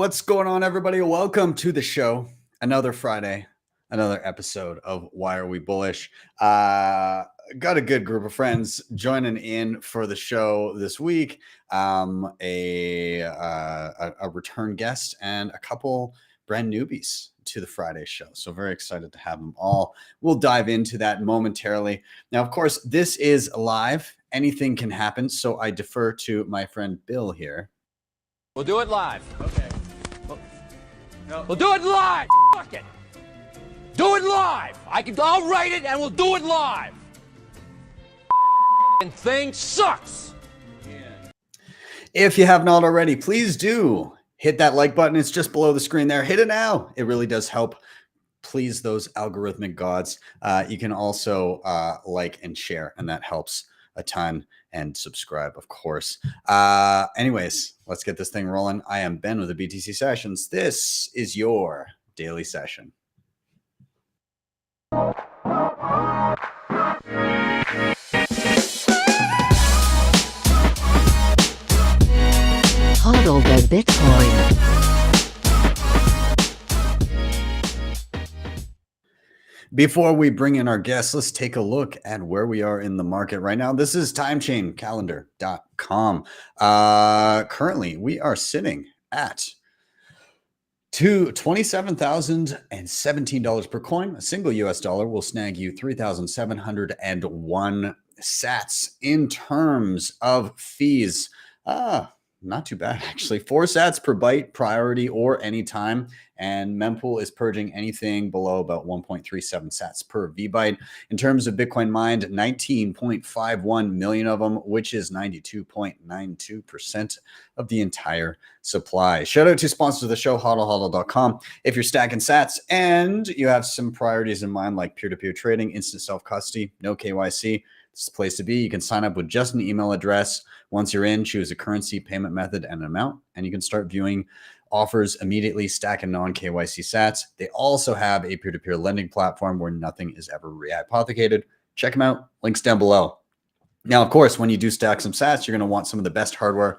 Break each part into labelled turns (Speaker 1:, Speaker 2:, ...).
Speaker 1: What's going on, everybody? Welcome to the show. Another Friday, another episode of Why Are We Bullish? Got a good group of friends joining in for the show this week. A return guest and a couple brand newbies to the Friday show. So very excited to have them all. We'll dive into that momentarily. Now, of course, this is live. Anything can happen. So I defer to my friend Bill here.
Speaker 2: We'll do it live.
Speaker 1: Okay.
Speaker 2: We'll do it live. Fuck it. Do it live. I'll write it and we'll do it live. And thing sucks.
Speaker 1: If you have not already, please do hit that like button. It's just below the screen there. Hit it now. It really does help please those algorithmic gods. You can also like and share, and that helps a ton, and subscribe, of course. Anyways, let's get this thing rolling. I am Ben with the BTC Sessions. This is your daily session.
Speaker 3: HODL the Bitcoin.
Speaker 1: Before we bring in our guests, let's take a look at where we are in the market right now. This is timechaincalendar.com. Currently, we are sitting at $27,017 per coin. A single US dollar will snag you 3,701 sats. In terms of fees, not too bad, actually. 4 sats per byte, priority or anytime. And mempool is purging anything below about 1.37 sats per VByte. In terms of Bitcoin mined, 19.51 million of them, which is 92.92% of the entire supply. Shout out to sponsors of the show, HodlHodl.com. If you're stacking sats and you have some priorities in mind, like peer-to-peer trading, instant self-custody, no KYC, this is the place to be. You can sign up with just an email address. Once you're in, choose a currency, payment method, and an amount, and you can start viewing offers immediately, stacking non-KYC sats. They also have a peer-to-peer lending platform where nothing is ever rehypothecated. Check them out. Links down below. Now, of course, when you do stack some sats, you're going to want some of the best hardware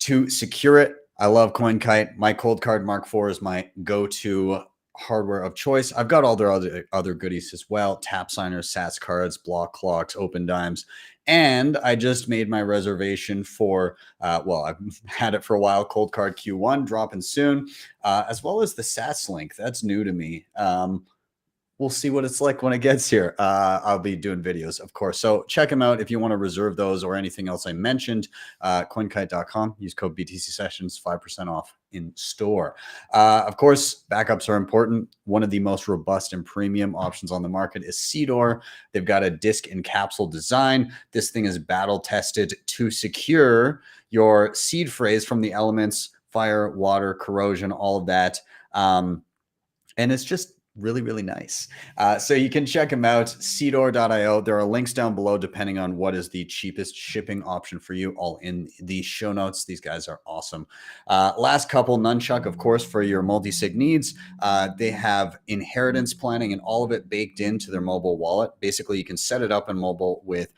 Speaker 1: to secure it. I love CoinKite. My Cold Card Mark IV is my go-to hardware of choice. I've got all their other goodies as well: tap signers, sats cards, block clocks, open dimes. And I just made my reservation for, well, I've had it for a while, Cold Card Q1 dropping soon, as well as the Sats link. That's new to me. We'll see what it's like when it gets here. I'll be doing videos, of course. So check them out if you want to reserve those or anything else I mentioned. CoinKite.com. Use code BTC Sessions, 5% off in store. Of course, backups are important. One of the most robust and premium options on the market is Seedor. They've got a disk and capsule design. This thing is battle tested to secure your seed phrase from the elements, fire, water, corrosion, all of that. And it's just really, really nice. So you can check them out, Seedor.io. There are links down below depending on what is the cheapest shipping option for you, all in the show notes. These guys are awesome. Last couple, Nunchuk, of course, for your multi-sig needs. They have inheritance planning and all of it baked into their mobile wallet. Basically, you can set it up in mobile with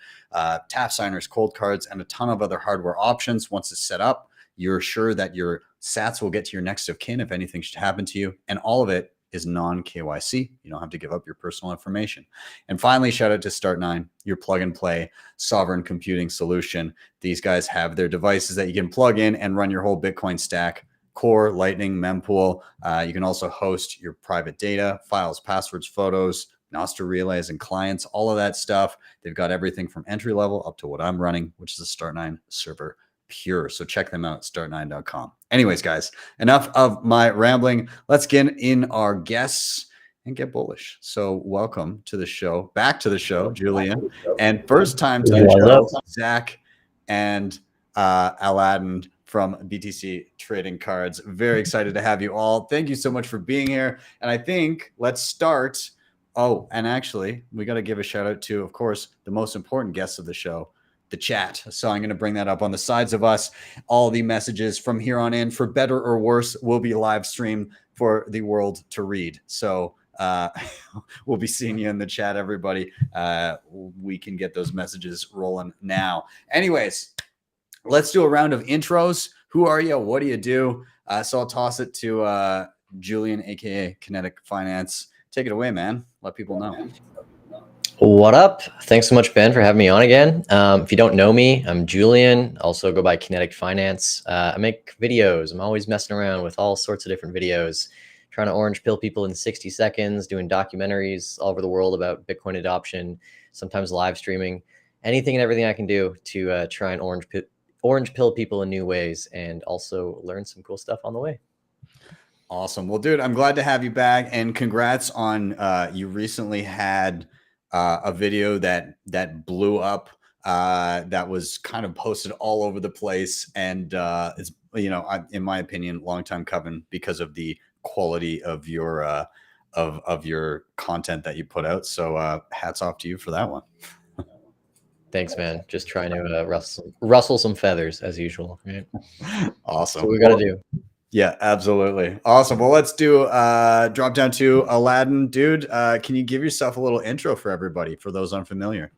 Speaker 1: tap signers, cold cards, and a ton of other hardware options. Once it's set up, you're sure that your sats will get to your next of kin if anything should happen to you. And all of it is non-KYC. You don't have to give up your personal information. And finally, shout out to Start9, your plug and play sovereign computing solution. These guys have their devices that you can plug in and run your whole Bitcoin stack, Core, Lightning, mempool. You can also host your private data, files, passwords, photos, Nostr relays and clients, all of that stuff. They've got everything from entry level up to what I'm running, which is a Start9 server pure. So check them out, start9.com. Anyways, guys, enough of my rambling. Let's get in our guests and get bullish. So welcome to the show, back to the show, Julian, and first time to the show, Zach and Aladdin from BTC Trading Cards. Very excited to have you all. Thank you so much for being here. And I think let's start. Oh, and actually, we got to give a shout out to, of course, the most important guests of the show, the chat. So I'm going to bring that up on the sides of us. All the messages from here on in, for better or worse, will be live streamed for the world to read. So we'll be seeing you in the chat, everybody. We can get those messages rolling now. Anyways, let's do a round of intros. Who are you? What do you do? So I'll toss it to Julian, aka Kinetic Finance. Take it away, man. Let people know.
Speaker 4: What up? Thanks so much, Ben, for having me on again. If you don't know me, I'm Julian. Also go by Kinetic Finance. I make videos. I'm always messing around with all sorts of different videos, trying to orange pill people in 60 seconds, doing documentaries all over the world about Bitcoin adoption, sometimes live streaming, anything and everything I can do to try and orange pill people in new ways and also learn some cool stuff on the way.
Speaker 1: Awesome. Well, dude, I'm glad to have you back, and congrats on you recently had a video that blew up, that was kind of posted all over the place, and it's, you know, in my opinion, longtime coming because of the quality of your your content that you put out. So hats off to you for that one.
Speaker 4: Thanks, man. Just trying to rustle some feathers as usual. Right?
Speaker 1: Awesome.
Speaker 4: That's what we got to do.
Speaker 1: Yeah, absolutely. Awesome. Well, let's do drop down to Aladdin. Dude, can you give yourself a little intro for everybody, for those unfamiliar?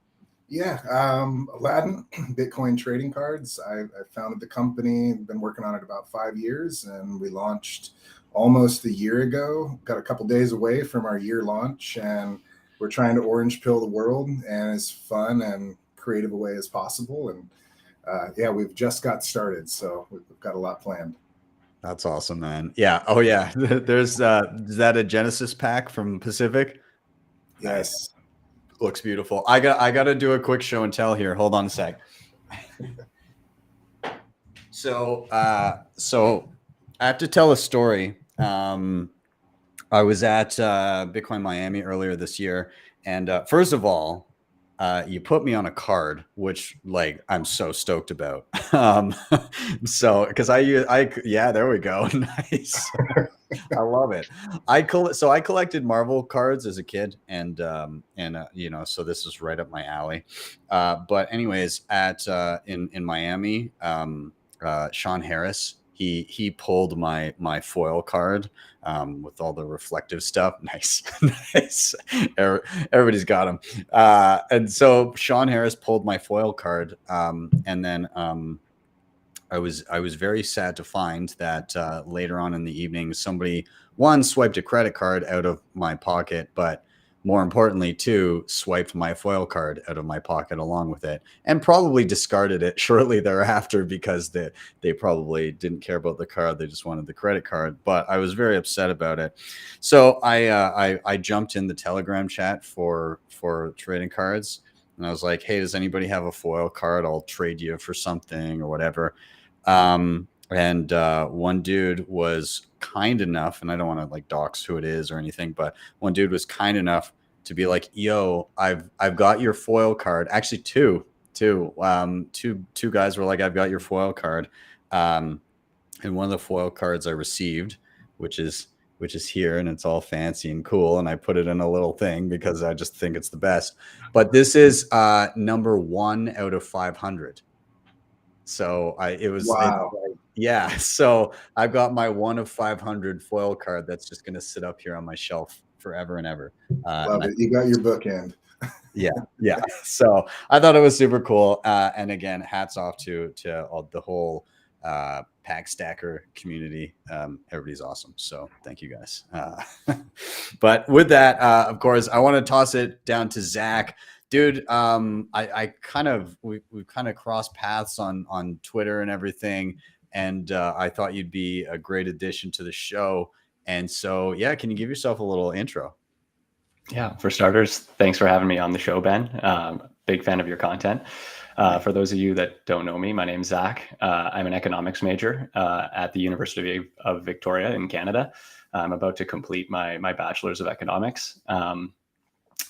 Speaker 5: Yeah, Aladdin, Bitcoin trading cards. I founded the company, been working on it about 5 years, and we launched almost a year ago. Got a couple days away from our year launch, and we're trying to orange pill the world and as fun and creative a way as possible. And yeah, we've just got started, so we've got a lot planned.
Speaker 1: That's awesome, man. Yeah. Oh, yeah. There's is that a Genesis pack from Pacific?
Speaker 5: Yes.
Speaker 1: Looks beautiful. I got to do a quick show and tell here. Hold on a sec. So I have to tell a story. I was at Bitcoin Miami earlier this year, and first of all, you put me on a card, which, like, I'm so stoked about. So because yeah, there we go. Nice. I love it. I collected Marvel cards as a kid, and you know, so this is right up my alley. But anyways, at in Miami, Sean Harris, he pulled my foil card with all the reflective stuff. Nice. Nice. Everybody's got them. And so Sean Harris pulled my foil card, and then I was very sad to find that later on in the evening, somebody, one, swiped a credit card out of my pocket, but more importantly, two, swiped my foil card out of my pocket along with it, and probably discarded it shortly thereafter because they probably didn't care about the card. They just wanted the credit card. But I was very upset about it. So I jumped in the Telegram chat for trading cards, and I was like, hey, does anybody have a foil card? I'll trade you for something or whatever. And one dude was kind enough, and I don't want to like dox who it is or anything, but one dude was kind enough to be like, yo, I've got your foil card. Actually, two guys were like, I've got your foil card. And one of the foil cards I received, which is here, and it's all fancy and cool, and I put it in a little thing because I just think it's the best. But this is number 1 out of 500. So wow. Yeah. So I've got my 1 of 500 foil card that's just going to sit up here on my shelf forever and ever.
Speaker 5: Love it. You got your bookend.
Speaker 1: Yeah. Yeah. So I thought it was super cool. And again, hats off to all the whole pack stacker community. Everybody's awesome. So thank you guys. But with that, of course, I want to toss it down to Zach. Dude, we've kind of crossed paths on Twitter and everything, and I thought you'd be a great addition to the show. And so, yeah, can you give yourself a little intro?
Speaker 6: Yeah, for starters, thanks for having me on the show, Ben. Big fan of your content. For those of you that don't know me, my name's Zach. I'm an economics major at the University of Victoria in Canada. I'm about to complete my bachelor's of economics.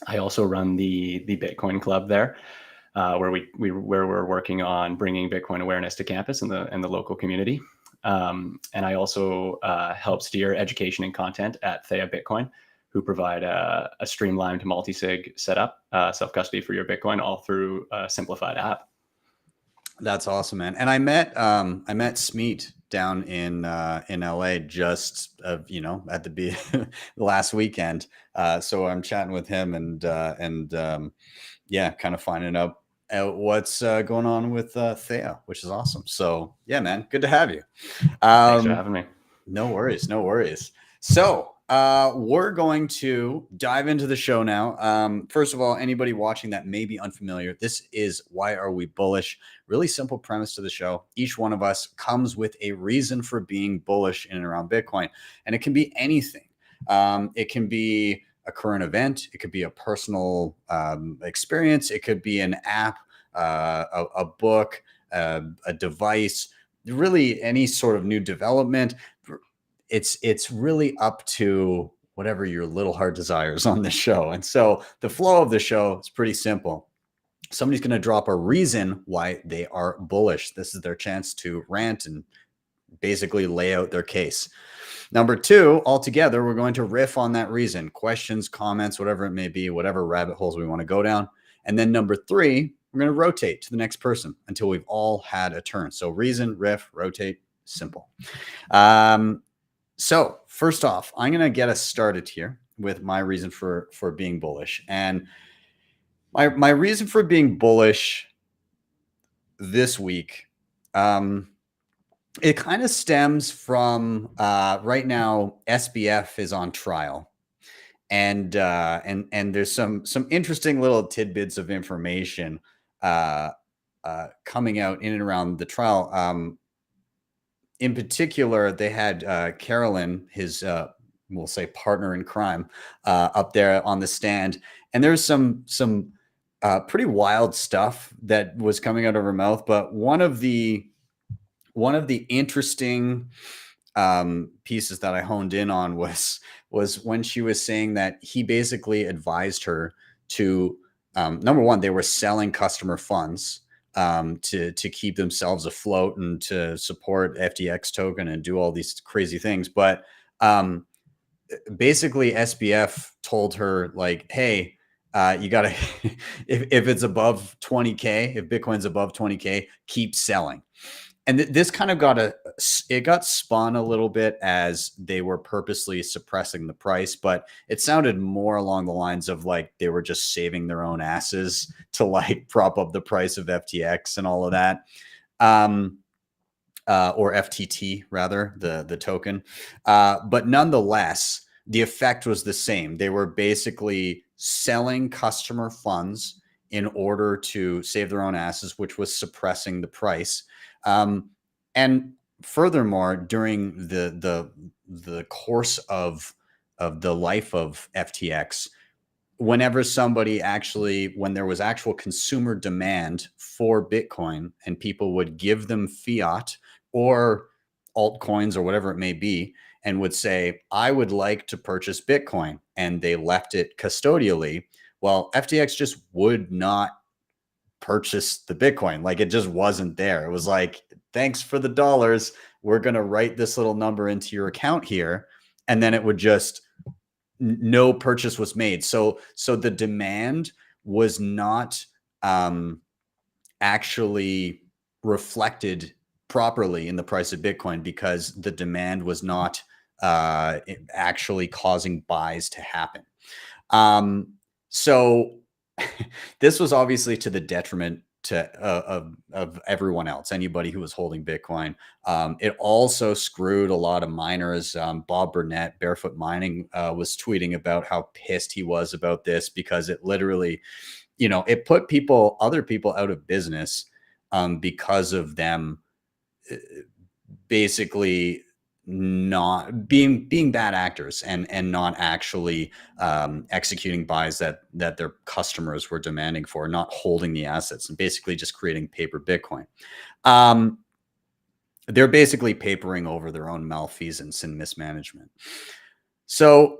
Speaker 6: I also run the Bitcoin Club there, where we're working on bringing Bitcoin awareness to campus and the local community. And I also help steer education and content at Thea Bitcoin, who provide a streamlined multi-sig setup, self-custody for your Bitcoin, all through a simplified app.
Speaker 1: That's awesome, man. And I met Smeet down in LA just at the last weekend. So I'm chatting with him and yeah, kind of finding out what's going on with Thea, which is awesome. So yeah, man, good to have you.
Speaker 6: Thanks for having me.
Speaker 1: No worries. No worries. So we're going to dive into the show now. First of all, anybody watching that may be unfamiliar, this is Why Are We Bullish? Really simple premise to the show. Each one of us comes with a reason for being bullish in and around Bitcoin. And it can be anything. It can be a current event. It could be a personal experience. It could be an app, a book, a device, really any sort of new development. It's really up to whatever your little heart desires on the show. And so the flow of the show is pretty simple. Somebody's going to drop a reason why they are bullish. This is their chance to rant and basically lay out their case. Number two, altogether, we're going to riff on that reason, questions, comments, whatever it may be, whatever rabbit holes we want to go down. And then number three, we're going to rotate to the next person until we've all had a turn. So reason, riff, rotate, simple. So first off, I'm going to get us started here with my reason for being bullish. And my reason for being bullish this week, it kind of stems from right now, SBF is on trial. And there's some interesting little tidbits of information coming out in and around the trial. In particular, they had Carolyn, his we'll say partner in crime, up there on the stand, and there's some pretty wild stuff that was coming out of her mouth. But one of the interesting pieces that I honed in on was when she was saying that he basically advised her to number one, they were selling customer funds to keep themselves afloat and to support FTX token and do all these crazy things. But basically SBF told her, like, hey, you gotta, if it's above 20K, if Bitcoin's above 20K, keep selling. And this kind of got spun a little bit as they were purposely suppressing the price, but it sounded more along the lines of like they were just saving their own asses to like prop up the price of FTX and all of that, or FTT rather, the token. But nonetheless, the effect was the same. They were basically selling customer funds in order to save their own asses, which was suppressing the price. And furthermore, during the course of the life of FTX, whenever somebody when there was actual consumer demand for Bitcoin and people would give them fiat or altcoins or whatever it may be, and would say, I would like to purchase Bitcoin, and they left it custodially, well, FTX just would not purchase the Bitcoin. Like, it just wasn't there. It was like, thanks for the dollars. We're going to write this little number into your account here. And then it would just, no purchase was made. So the demand was not actually reflected properly in the price of Bitcoin because the demand was not actually causing buys to happen. So this was obviously to the detriment of everyone else, anybody who was holding Bitcoin. It also screwed a lot of miners. Bob Burnett, Barefoot Mining, was tweeting about how pissed he was about this because it literally, it put other people out of business because of them basically not being bad actors and not actually executing buys that their customers were demanding for, not holding the assets and basically just creating paper Bitcoin. They're basically papering over their own malfeasance and mismanagement. So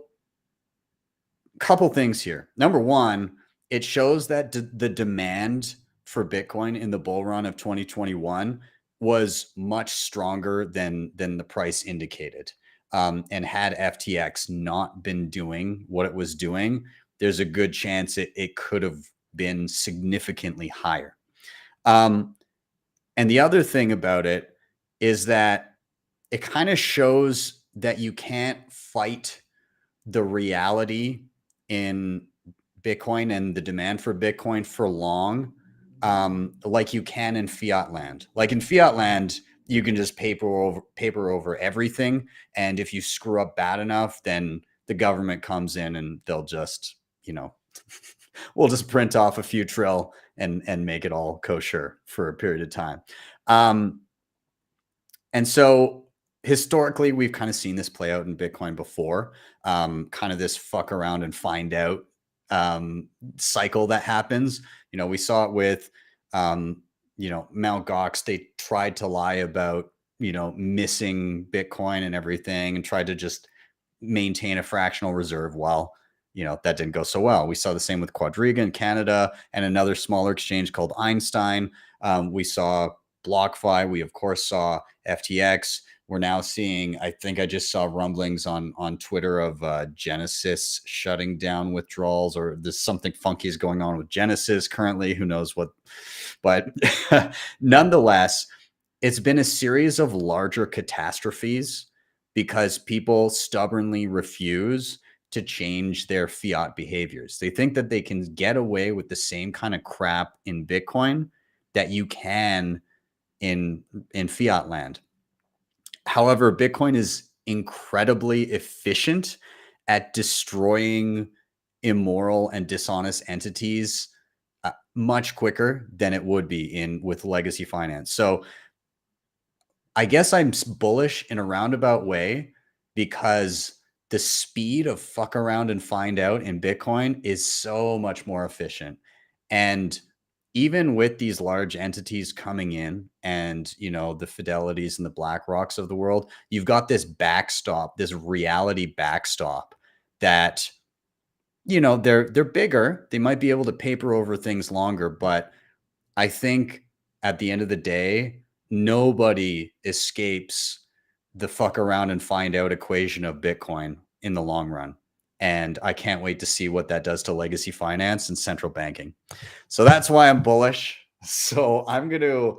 Speaker 1: a couple things here. Number one, it shows that the demand for Bitcoin in the bull run of 2021 was much stronger than the price indicated. And had FTX not been doing what it was doing, there's a good chance it could have been significantly higher. And the other thing about it is that it kind of shows that you can't fight the reality in Bitcoin and the demand for Bitcoin for long, like you can in fiat land. Like in fiat land, you can just paper over everything. And if you screw up bad enough, then the government comes in and they'll just, you know, we'll just print off a few trill and make it all kosher for a period of time. And so historically, we've kind of seen this play out in Bitcoin before, kind of this fuck around and find out cycle that happens. You know, we saw it with, you know, Mt. Gox. They tried to lie about, you know, missing Bitcoin and everything and tried to just maintain a fractional reserve. Well, you know, that didn't go so well. We saw the same with Quadriga in Canada and another smaller exchange called Einstein. We saw BlockFi. We, of course, saw FTX. We're now seeing, I think I just saw rumblings on Twitter of Genesis shutting down withdrawals, or there's something funky is going on with Genesis currently. Who knows what? But nonetheless, it's been a series of larger catastrophes because people stubbornly refuse to change their fiat behaviors. They think that they can get away with the same kind of crap in Bitcoin that you can in fiat land. However, Bitcoin is incredibly efficient at destroying immoral and dishonest entities much quicker than it would be with legacy finance. So I guess I'm bullish in a roundabout way because the speed of fuck around and find out in Bitcoin is so much more efficient. And even with these large entities coming in and, you know, the Fidelities and the BlackRocks of the world, you've got this backstop, this reality backstop that, you know, they're bigger. They might be able to paper over things longer, but I think at the end of the day, nobody escapes the fuck around and find out equation of Bitcoin in the long run. And I can't wait to see what that does to legacy finance and central banking. So that's why I'm bullish. So I'm going to,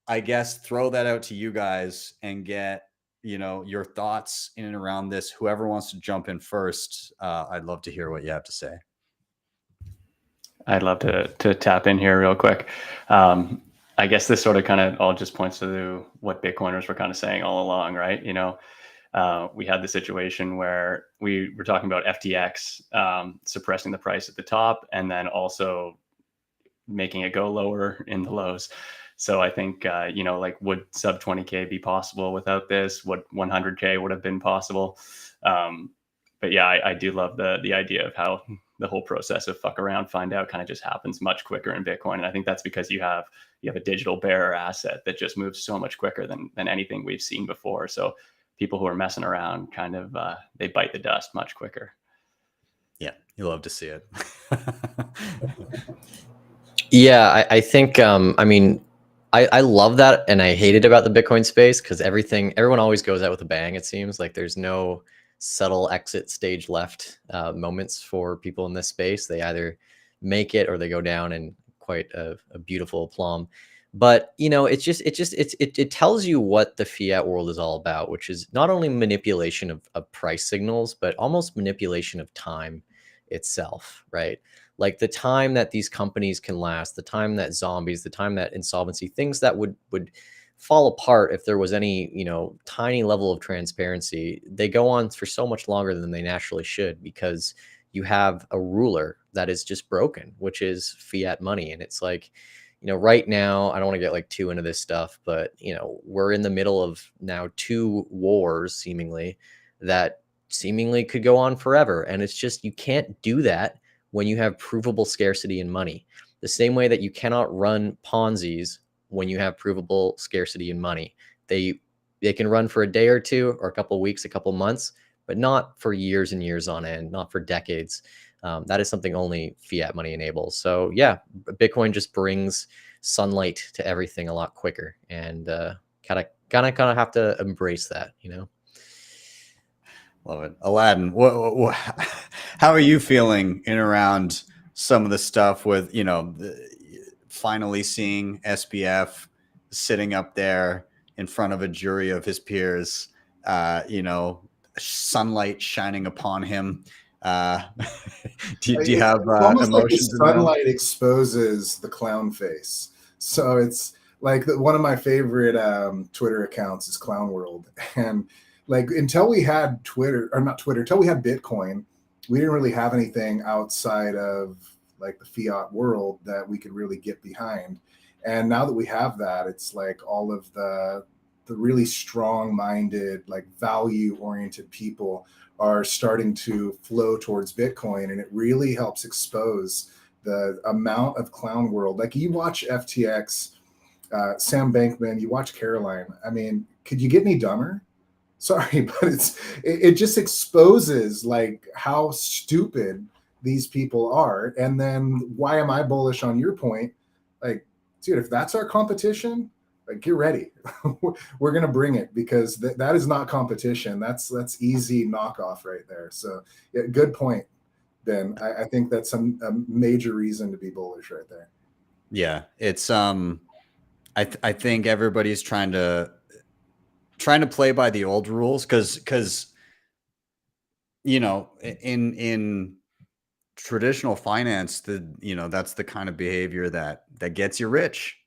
Speaker 1: I guess, throw that out to you guys and get, you know, your thoughts in and around this. Whoever wants to jump in first, I'd love to hear what you have to say.
Speaker 6: I'd love to tap in here real quick. I guess this sort of kind of all just points to what Bitcoiners were kind of saying all along, right? You know, we had the situation where we were talking about FTX suppressing the price at the top and then also making it go lower in the lows. So I think, you know, like, would sub 20K be possible without this? Would 100K would have been possible? But yeah, I do love the idea of how the whole process of fuck around, find out kind of just happens much quicker in Bitcoin. And I think that's because you have a digital bearer asset that just moves so much quicker than anything we've seen before. So people who are messing around kind of, they bite the dust much quicker.
Speaker 1: Yeah, you love to see it.
Speaker 4: Yeah, I think, I mean, I love that. And I hate it about the Bitcoin space because everyone always goes out with a bang, it seems. Like there's no subtle exit stage left moments for people in this space. They either make it or they go down in quite a beautiful plumb. But, you know, it tells you what the fiat world is all about, which is not only manipulation of price signals, but almost manipulation of time itself, right? Like the time that these companies can last, the time that zombies, the time that insolvency, things that would fall apart if there was any, you know, tiny level of transparency, they go on for so much longer than they naturally should because you have a ruler that is just broken, which is fiat money. And it's like, you know, right now, I don't want to get like too into this stuff, but, you know, we're in the middle of now 2 wars seemingly that seemingly could go on forever. And it's just, you can't do that when you have provable scarcity in money. The same way that you cannot run Ponzi's when you have provable scarcity in money. They can run for a day or two or a couple of weeks, a couple of months, but not for years and years on end, not for decades. That is something only fiat money enables. So yeah, Bitcoin just brings sunlight to everything a lot quicker, and kind of have to embrace that, you know.
Speaker 1: Love it. Aladdin, how are you feeling in around some of the stuff with, you know, finally seeing SBF sitting up there in front of a jury of his peers, you know, sunlight shining upon him? Do you have
Speaker 5: almost
Speaker 1: emotions?
Speaker 5: like the sunlight exposes the clown face. So it's Like one of my favorite Twitter accounts is Clown World, and like until we had until we had Bitcoin, we didn't really have anything outside of like the fiat world that we could really get behind. And now that we have that, it's like all of the really strong-minded, like value-oriented people are starting to flow towards Bitcoin, and it really helps expose the amount of clown world. Like you watch FTX, Sam Bankman, you watch Caroline. I mean, could you get any dumber? Sorry, but it just exposes like how stupid these people are. And then why am I bullish on your point? Like, dude, if that's our competition, like get ready. We're gonna bring it, because that is not competition. That's easy knockoff right there. So yeah, good point, Ben. I think that's a major reason to be bullish right there.
Speaker 1: Yeah, it's I think everybody's trying to play by the old rules, because you know, in traditional finance, that's the kind of behavior that gets you rich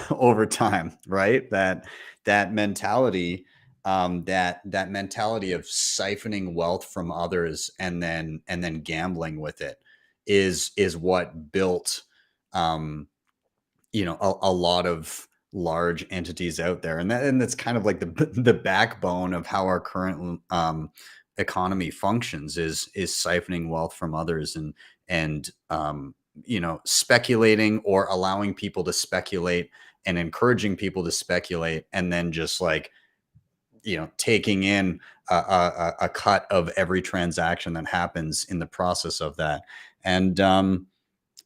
Speaker 1: over time, right? That mentality, that mentality of siphoning wealth from others and then gambling with it is what built a lot of large entities out there, and that's kind of like the backbone of how our current economy functions is siphoning wealth from others and speculating, or allowing people to speculate and encouraging people to speculate, and then just like taking in a cut of every transaction that happens in the process of that. And I'm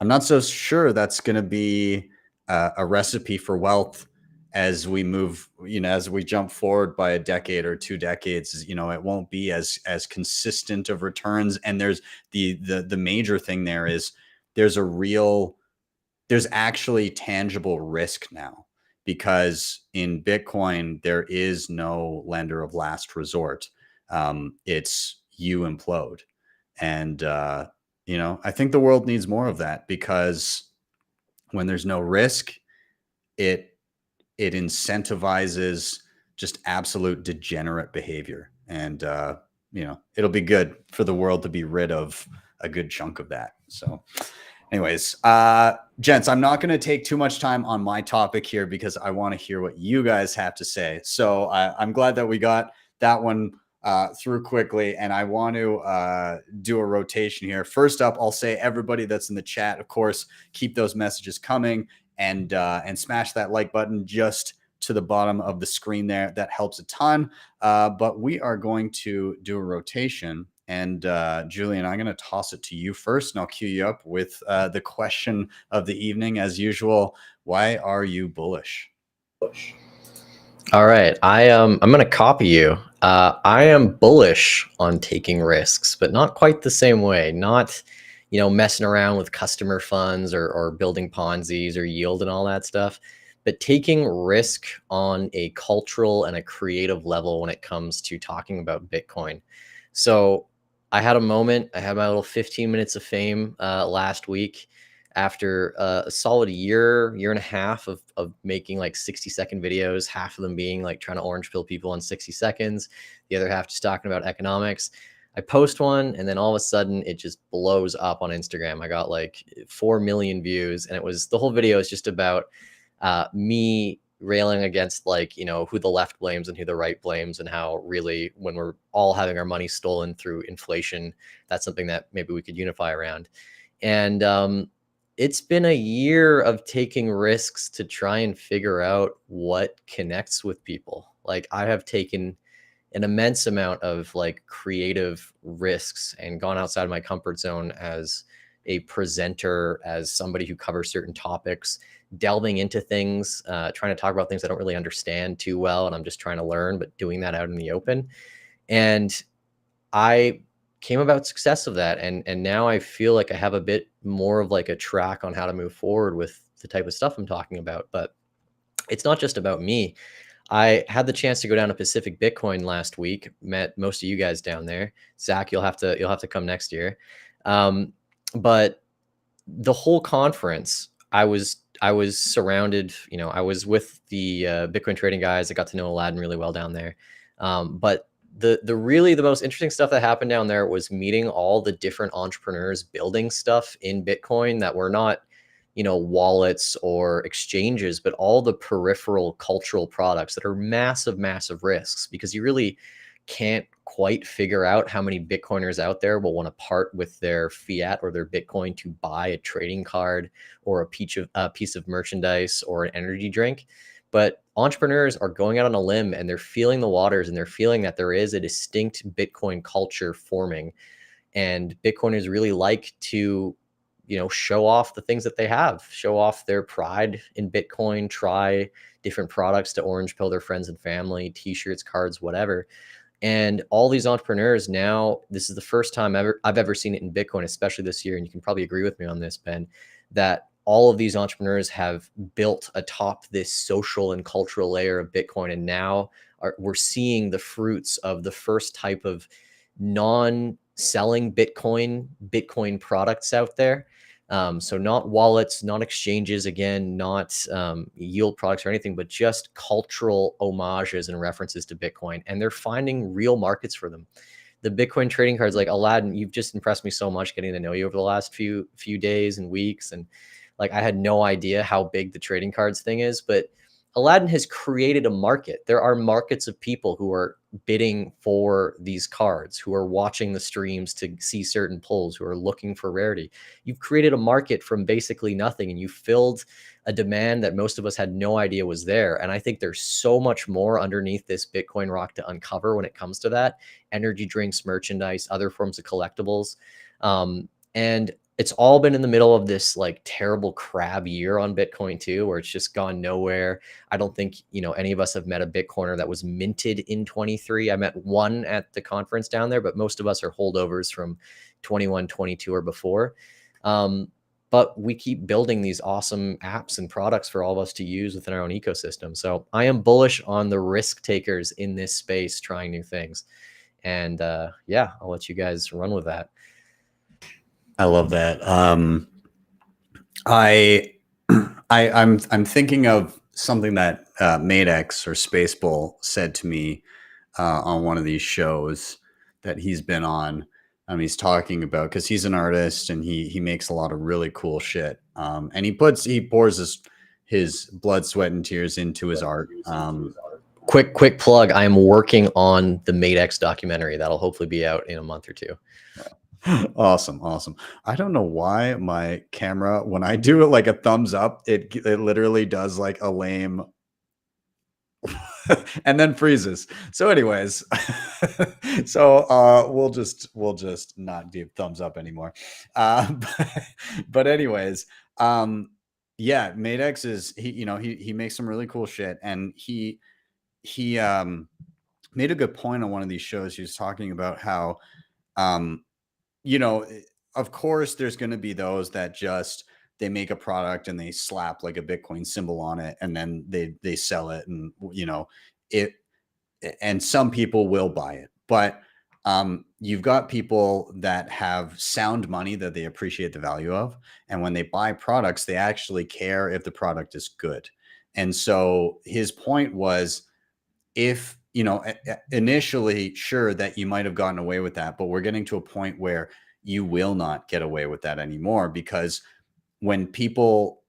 Speaker 1: not so sure that's going to be a recipe for wealth as we move, as we jump forward by a decade or 2 decades. It won't be as consistent of returns. And there's the major thing there is there's actually tangible risk now, because in Bitcoin, there is no lender of last resort. It's you implode. And, I think the world needs more of that, because when there's no risk, it incentivizes just absolute degenerate behavior. And, it'll be good for the world to be rid of a good chunk of that. So anyways, gents, I'm not going to take too much time on my topic here, because I want to hear what you guys have to say. So I'm glad that we got that one through quickly, and I want to do a rotation here. First up, I'll say everybody that's in the chat, of course, keep those messages coming, and smash that like button just to the bottom of the screen there. That helps a ton. But we are going to do a rotation. And Julian, I'm going to toss it to you first, and I'll cue you up with the question of the evening, as usual. Why are you bullish?
Speaker 4: All right, I'm going to copy you. I am bullish on taking risks, but not quite the same way. Not, messing around with customer funds or building Ponzi's or yield and all that stuff, but taking risk on a cultural and a creative level when it comes to talking about Bitcoin. So I had a moment. I had my little 15 minutes of fame last week, after a solid year and a half of making like 60-second videos, half of them being like trying to orange pill people on 60 seconds, the other half just talking about economics. I post one, and then all of a sudden it just blows up on Instagram. I got like 4 million views, and the whole video is just about me railing against who the left blames and who the right blames, and how really when we're all having our money stolen through inflation, that's something that maybe we could unify around. And it's been a year of taking risks to try and figure out what connects with people. Like, I have taken an immense amount of creative risks and gone outside of my comfort zone as a presenter, as somebody who covers certain topics, delving into things, trying to talk about things I don't really understand too well, and I'm just trying to learn, but doing that out in the open. And I came about success of that, and now I feel like I have a bit more of a track on how to move forward with the type of stuff I'm talking about. But it's not just about me. I had the chance to go down to Pacific Bitcoin last week, met most of you guys down there. Zach, you'll have to come next year. But the whole conference, I was was surrounded, you know, I was with the Bitcoin trading guys. I got to know Aladdin really well down there. But the really the most interesting stuff that happened down there was meeting all the different entrepreneurs building stuff in Bitcoin that were not, you know, wallets or exchanges, but all the peripheral cultural products that are massive, massive risks, because you really can't quite figure out how many Bitcoiners out there will want to part with their fiat or their Bitcoin to buy a trading card or a piece of merchandise or an energy drink. But entrepreneurs are going out on a limb and they're feeling the waters, and they're feeling that there is a distinct Bitcoin culture forming. And Bitcoiners really like to, you know, show off the things that they have, show off their pride in Bitcoin, try different products to orange pill their friends and family, t-shirts, cards, whatever. And all these entrepreneurs now, this is the first time I've ever seen it in Bitcoin, especially this year. And you can probably agree with me on this, Ben, that all of these entrepreneurs have built atop this social and cultural layer of Bitcoin. And now we're seeing the fruits of the first type of non-selling Bitcoin products out there. So not wallets, not exchanges, again, not yield products or anything, but just cultural homages and references to Bitcoin. And they're finding real markets for them. The Bitcoin trading cards, like Aladdin, you've just impressed me so much getting to know you over the last few days and weeks. And like, I had no idea how big the trading cards thing is, but Aladdin has created a market. There are markets of people who are bidding for these cards, who are watching the streams to see certain pulls, who are looking for rarity. You've created a market from basically nothing, and you filled a demand that most of us had no idea was there. And I think there's so much more underneath this Bitcoin rock to uncover when it comes to that. Energy drinks, merchandise, other forms of collectibles. And it's all been in the middle of this like terrible crab year on Bitcoin too, where it's just gone nowhere. I don't think, you know, any of us have met a Bitcoiner that was minted in 23. I met one at the conference down there, but most of us are holdovers from 21, 22 or before. But we keep building these awesome apps and products for all of us to use within our own ecosystem. So I am bullish on the risk takers in this space trying new things. And yeah, I'll let you guys run with that.
Speaker 1: I love that. I'm thinking of something that Madex or Spacebull said to me on one of these shows that he's been on. He's talking about, because he's an artist and he makes a lot of really cool shit. And he pours his blood, sweat, and tears into his art.
Speaker 4: Quick plug. I am working on the Madex documentary that'll hopefully be out in a month or two.
Speaker 1: Awesome. I don't know why my camera, when I do it like a thumbs up, it literally does like a lame and then freezes. So anyways, so we'll just not do thumbs up anymore. But anyways, yeah, Madex is he makes some really cool shit, and he made a good point on one of these shows. He was talking about how of course, there's going to be those that just, they make a product and they slap like a Bitcoin symbol on it, and then they sell it, and and some people will buy it. But you've got people that have sound money that they appreciate the value of, and when they buy products, they actually care if the product is good. And so his point was, if initially, sure, that you might have gotten away with that, but we're getting to a point where you will not get away with that anymore, because when people,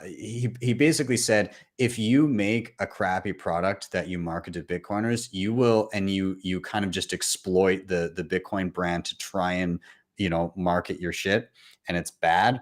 Speaker 1: he basically said, if you make a crappy product that you market to Bitcoiners, you will, and you kind of just exploit the Bitcoin brand to try and, market your shit, and it's bad,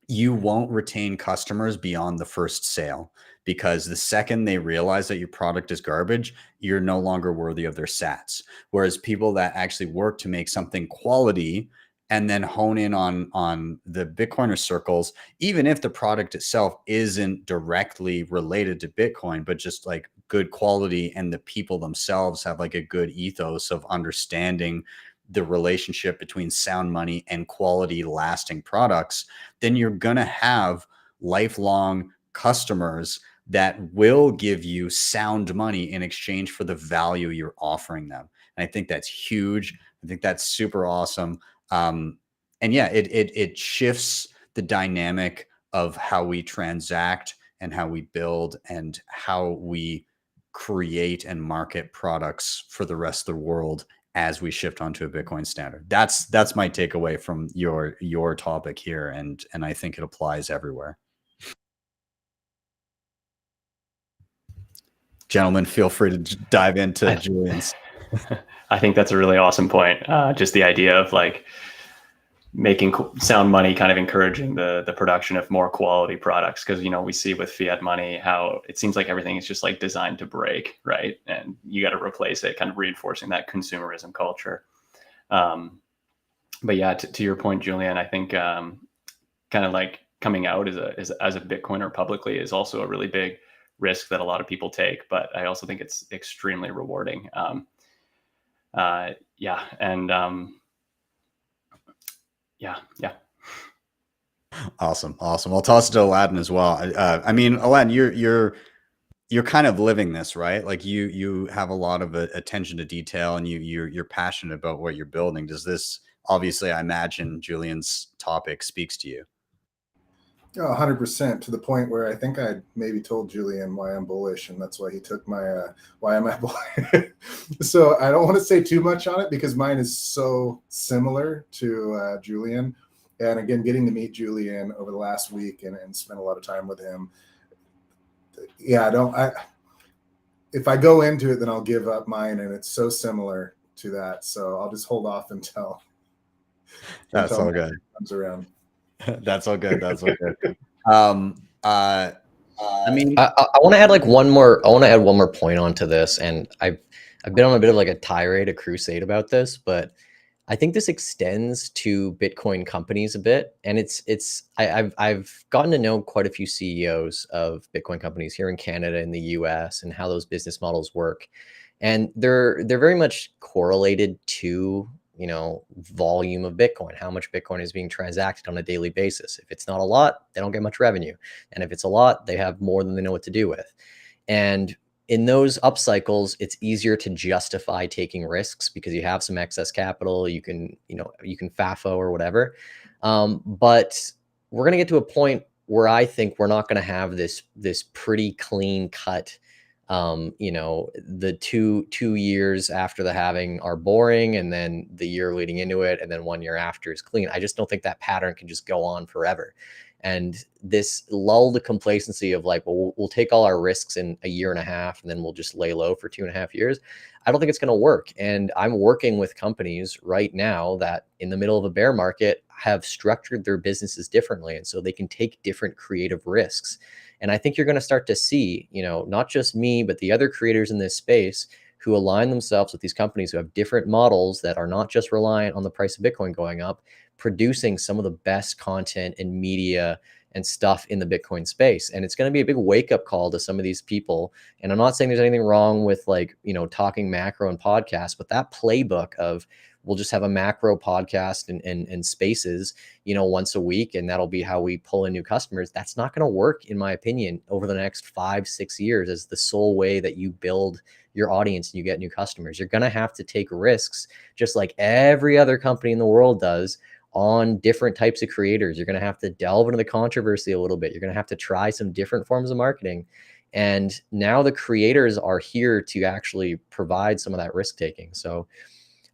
Speaker 1: you won't retain customers beyond the first sale, because the second they realize that your product is garbage, you're no longer worthy of their sats. Whereas people that actually work to make something quality and then hone in on the Bitcoiner circles, even if the product itself isn't directly related to Bitcoin, but just like good quality, and the people themselves have like a good ethos of understanding the relationship between sound money and quality lasting products, then you're going to have lifelong customers that will give you sound money in exchange for the value you're offering them. And I think that's huge. I think that's super awesome. And yeah, it shifts the dynamic of how we transact and how we build and how we create and market products for the rest of the world as we shift onto a Bitcoin standard. That's my takeaway from your topic here, and I think it applies everywhere. Gentlemen, feel free to dive into Julian's.
Speaker 6: I think that's a really awesome point. Just the idea of like making sound money, kind of encouraging the production of more quality products. Because, you know, we see with fiat money how it seems like everything is just like designed to break, right? And you got to replace it, kind of reinforcing that consumerism culture. But yeah, to your point, Julian, I think kind of like coming out as a Bitcoiner publicly is also a really big risk that a lot of people take. But I also think it's extremely rewarding. Yeah.
Speaker 1: Awesome. I'll toss it to Aladdin as well. I mean, Aladdin, you're kind of living this, right? Like you have a lot of attention to detail, and you're passionate about what you're building. Does this, obviously, I imagine Julian's topic speaks to you?
Speaker 5: Oh, 100%, to the point where I think I maybe told Julian why I'm bullish, and that's why he took my why am I bullish. So I don't want to say too much on it because mine is so similar to Julian. And again, getting to meet Julian over the last week and spend a lot of time with him. Yeah, if I go into it, then I'll give up mine, and it's so similar to that. So I'll just hold off until
Speaker 1: all good.
Speaker 5: Comes around.
Speaker 1: That's all good. That's all good. I mean,
Speaker 4: I want to add like one more point onto this, and I've been on a bit of like a tirade, a crusade about this, but I think this extends to Bitcoin companies a bit, and I've gotten to know quite a few CEOs of Bitcoin companies here in Canada and the US, and how those business models work, and they're very much correlated to, you know, volume of Bitcoin, how much Bitcoin is being transacted on a daily basis. If it's not a lot, they don't get much revenue, and if it's a lot, they have more than they know what to do with. And in those up cycles, it's easier to justify taking risks because you have some excess capital. You can FAFO or whatever. But we're going to get to a point where I think we're not going to have this pretty clean cut. The two years after the halving are boring, and then the year leading into it, and then 1 year after is clean. I just don't think that pattern can just go on forever. And this lull to complacency of like, well, we'll take all our risks in a year and a half, and then we'll just lay low for 2.5 years. I don't think it's going to work. And I'm working with companies right now that in the middle of a bear market have structured their businesses differently. And so they can take different creative risks. And I think you're going to start to see, you know, not just me, but the other creators in this space who align themselves with these companies who have different models that are not just reliant on the price of Bitcoin going up, producing some of the best content and media and stuff in the Bitcoin space. And it's going to be a big wake up call to some of these people. And I'm not saying there's anything wrong with like, you know, talking macro and podcasts, but that playbook of we'll just have a macro podcast and spaces, you know, once a week, and that'll be how we pull in new customers. That's not going to work, in my opinion, over the next 5-6 years as the sole way that you build your audience and you get new customers. You're going to have to take risks just like every other company in the world does on different types of creators. You're going to have to delve into the controversy a little bit. You're going to have to try some different forms of marketing. And now the creators are here to actually provide some of that risk taking. So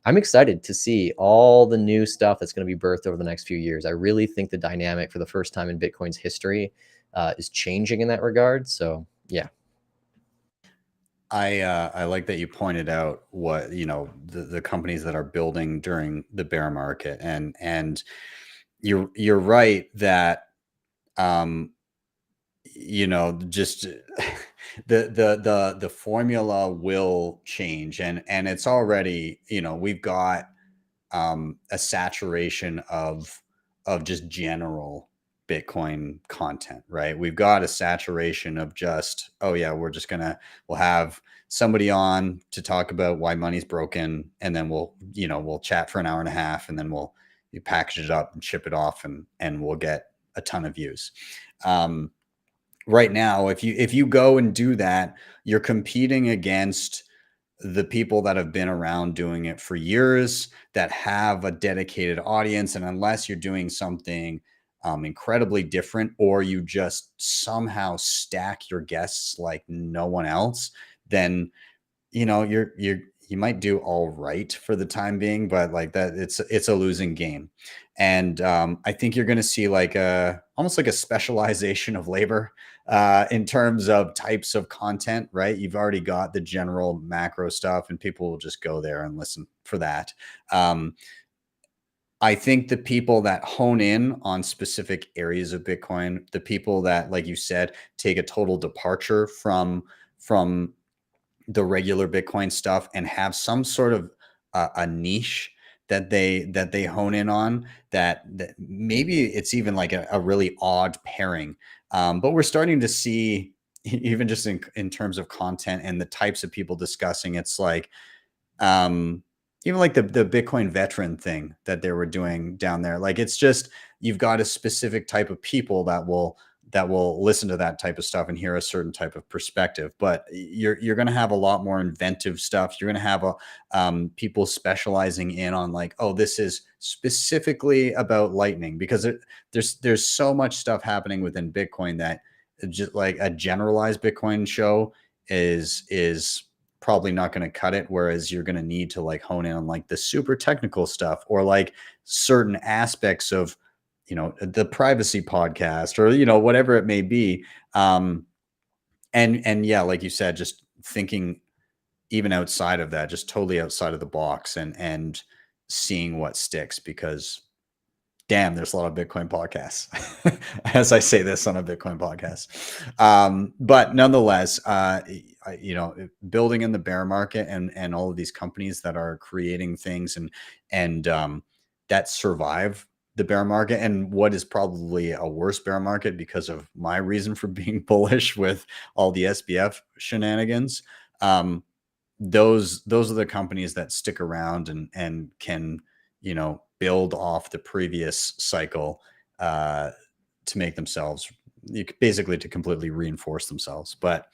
Speaker 4: I'm excited to see all the new stuff that's going to be birthed over the next few years. I really think the dynamic for the first time in Bitcoin's history is changing in that regard. So yeah.
Speaker 1: I like that you pointed out what, you know, the companies that are building during the bear market, and you're right that you know, just the formula will change, and it's already, you know, we've got a saturation of just general Bitcoin content, right? We've got a saturation of just, oh yeah, we'll have somebody on to talk about why money's broken, and then we'll chat for an hour and a half, and then you package it up and ship it off, and we'll get a ton of views. Right now, if you go and do that, you're competing against the people that have been around doing it for years, that have a dedicated audience. And unless you're doing something incredibly different, or you just somehow stack your guests like no one else, then, you know, you might do all right for the time being, but like that, it's a losing game. And I think you're going to see like almost like a specialization of labor in terms of types of content, right? You've already got the general macro stuff, and people will just go there and listen for that. I think the people that hone in on specific areas of Bitcoin, the people that, like you said, take a total departure from the regular Bitcoin stuff and have some sort of a niche that they hone in on, that maybe it's even like a really odd pairing. But we're starting to see, even just in terms of content and the types of people discussing, it's like, even like the Bitcoin veteran thing that they were doing down there. Like, it's just, you've got a specific type of people that will listen to that type of stuff and hear a certain type of perspective. But you're going to have a lot more inventive stuff. You're going to have people specializing in on like, oh, this is specifically about Lightning, because there's so much stuff happening within Bitcoin that just like a generalized Bitcoin show is probably not going to cut it. Whereas you're going to need to like hone in on like the super technical stuff, or like certain aspects of, you know, the privacy podcast, or, you know, whatever it may be. And yeah, like you said, just thinking even outside of that, just totally outside of the box, and seeing what sticks, because damn, there's a lot of Bitcoin podcasts as I say this on a Bitcoin podcast. But nonetheless, you know, building in the bear market and all of these companies that are creating things and that survive the bear market, and what is probably a worse bear market because of my reason for being bullish with all the SBF shenanigans. Those are the companies that stick around and can, you know, build off the previous cycle to make themselves, basically to completely reinforce themselves. But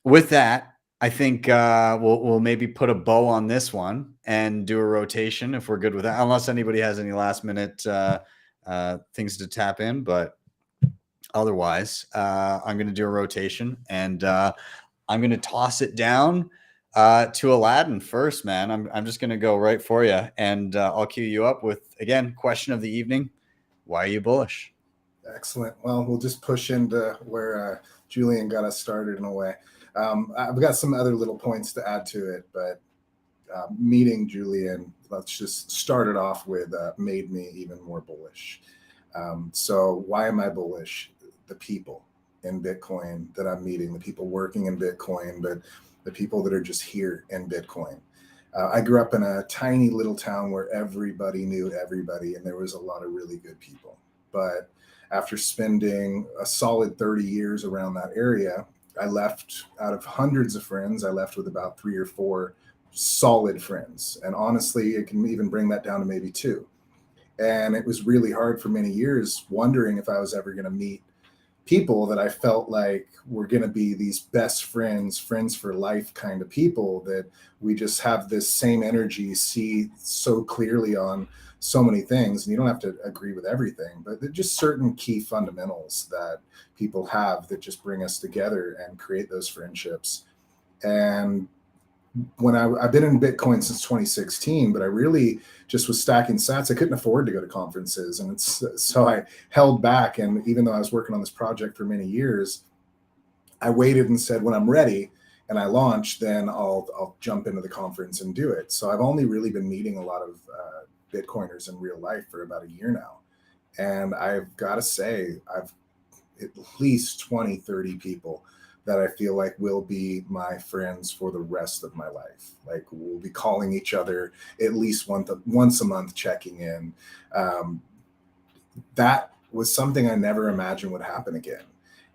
Speaker 1: with that, I think we'll maybe put a bow on this one and do a rotation if we're good with that, unless anybody has any last minute things to tap in. But otherwise, I'm going to do a rotation, and I'm going to toss it down to Aladdin first, man. I'm just going to go right for you, and I'll cue you up with, again, question of the evening. Why are you bullish?
Speaker 5: Excellent. Well, we'll just push into where Julian got us started in a way. I've got some other little points to add to it, but meeting Julian, let's just start it off with made me even more bullish. So why am I bullish? The people in Bitcoin that I'm meeting, the people working in Bitcoin, but the people that are just here in Bitcoin. I grew up in a tiny little town where everybody knew everybody, and there was a lot of really good people. But after spending a solid 30 years around that area, I left out of hundreds of friends. I left with about 3 or 4 solid friends. And honestly, it can even bring that down to maybe 2. And it was really hard for many years, wondering if I was ever going to meet people that I felt like were going to be these best friends, friends for life kind of people, that we just have this same energy, see so clearly on so many things. And you don't have to agree with everything, but there's just certain key fundamentals that people have that just bring us together and create those friendships. And when I've been in Bitcoin since 2016, but I really just was stacking sats. I couldn't afford to go to conferences. And so I held back. And even though I was working on this project for many years, I waited and said, when I'm ready and I launch, then I'll jump into the conference and do it. So I've only really been meeting a lot of Bitcoiners in real life for about a year now. And I've got to say, I've at least 20, 30 people that I feel like will be my friends for the rest of my life. Like, we'll be calling each other at least once a month, checking in. That was something I never imagined would happen again.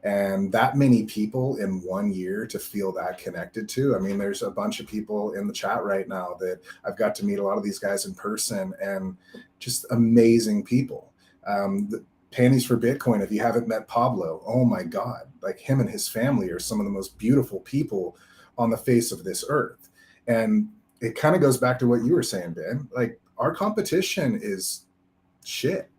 Speaker 5: And that many people in 1 year to feel that connected to. I mean, there's a bunch of people in the chat right now that I've got to meet a lot of these guys in person, and just amazing people. The Panties for Bitcoin, if you haven't met Pablo, oh my God, like him and his family are some of the most beautiful people on the face of this earth. And it kind of goes back to what you were saying, Ben. Like, our competition is shit.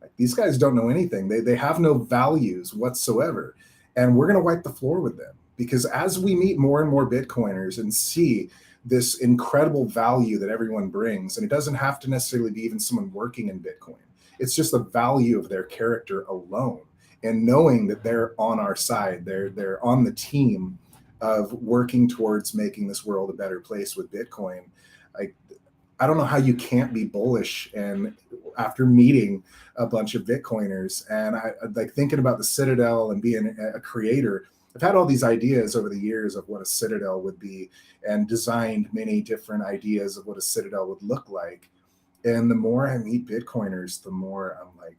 Speaker 5: Like, these guys don't know anything. They have no values whatsoever. And we're going to wipe the floor with them, because as we meet more and more Bitcoiners and see this incredible value that everyone brings, and it doesn't have to necessarily be even someone working in Bitcoin. It's just the value of their character alone, and knowing that they're on our side, they're on the team of working towards making this world a better place with Bitcoin. I don't know how you can't be bullish. And after meeting a bunch of Bitcoiners, and I like thinking about the Citadel and being a creator, I've had all these ideas over the years of what a Citadel would be, and designed many different ideas of what a Citadel would look like. And the more I meet Bitcoiners, the more I'm like,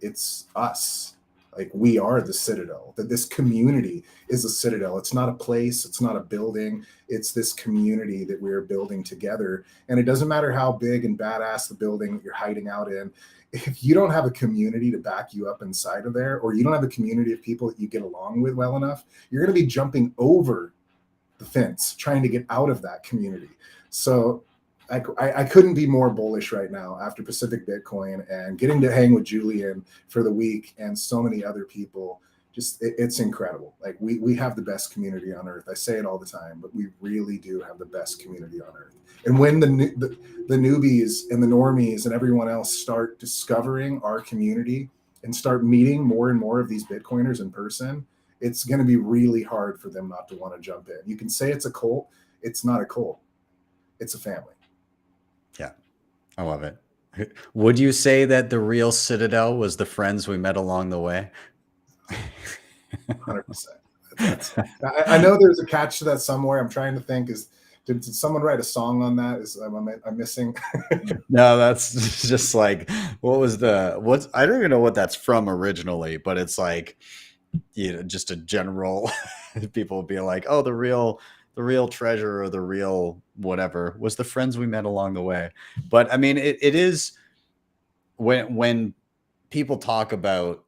Speaker 5: it's us. Like, we are the Citadel, that this community is a Citadel. It's not a place, it's not a building, it's this community that we're building together. And it doesn't matter how big and badass the building that you're hiding out in, if you don't have a community to back you up inside of there, or you don't have a community of people that you get along with well enough, you're going to be jumping over the fence trying to get out of that community. So I couldn't be more bullish right now after Pacific Bitcoin and getting to hang with Julian for the week and so many other people. Just it's incredible. Like, we have the best community on earth. I say it all the time, but we really do have the best community on earth. And when the newbies and the normies and everyone else start discovering our community and start meeting more and more of these Bitcoiners in person, it's going to be really hard for them not to want to jump in. You can say it's a cult. It's not a cult. It's a family.
Speaker 1: Yeah, I love it. Would you say that the real Citadel was the friends we met along the way?
Speaker 5: 100%. I know there's a catch to that somewhere. I'm trying to think, did someone write a song on that? I'm missing?
Speaker 1: No, that's just like, I don't even know what that's from originally, but it's like, just a general, people would be like, oh, the real treasure, or the real whatever was the friends we met along the way. But I mean, it is when people talk about,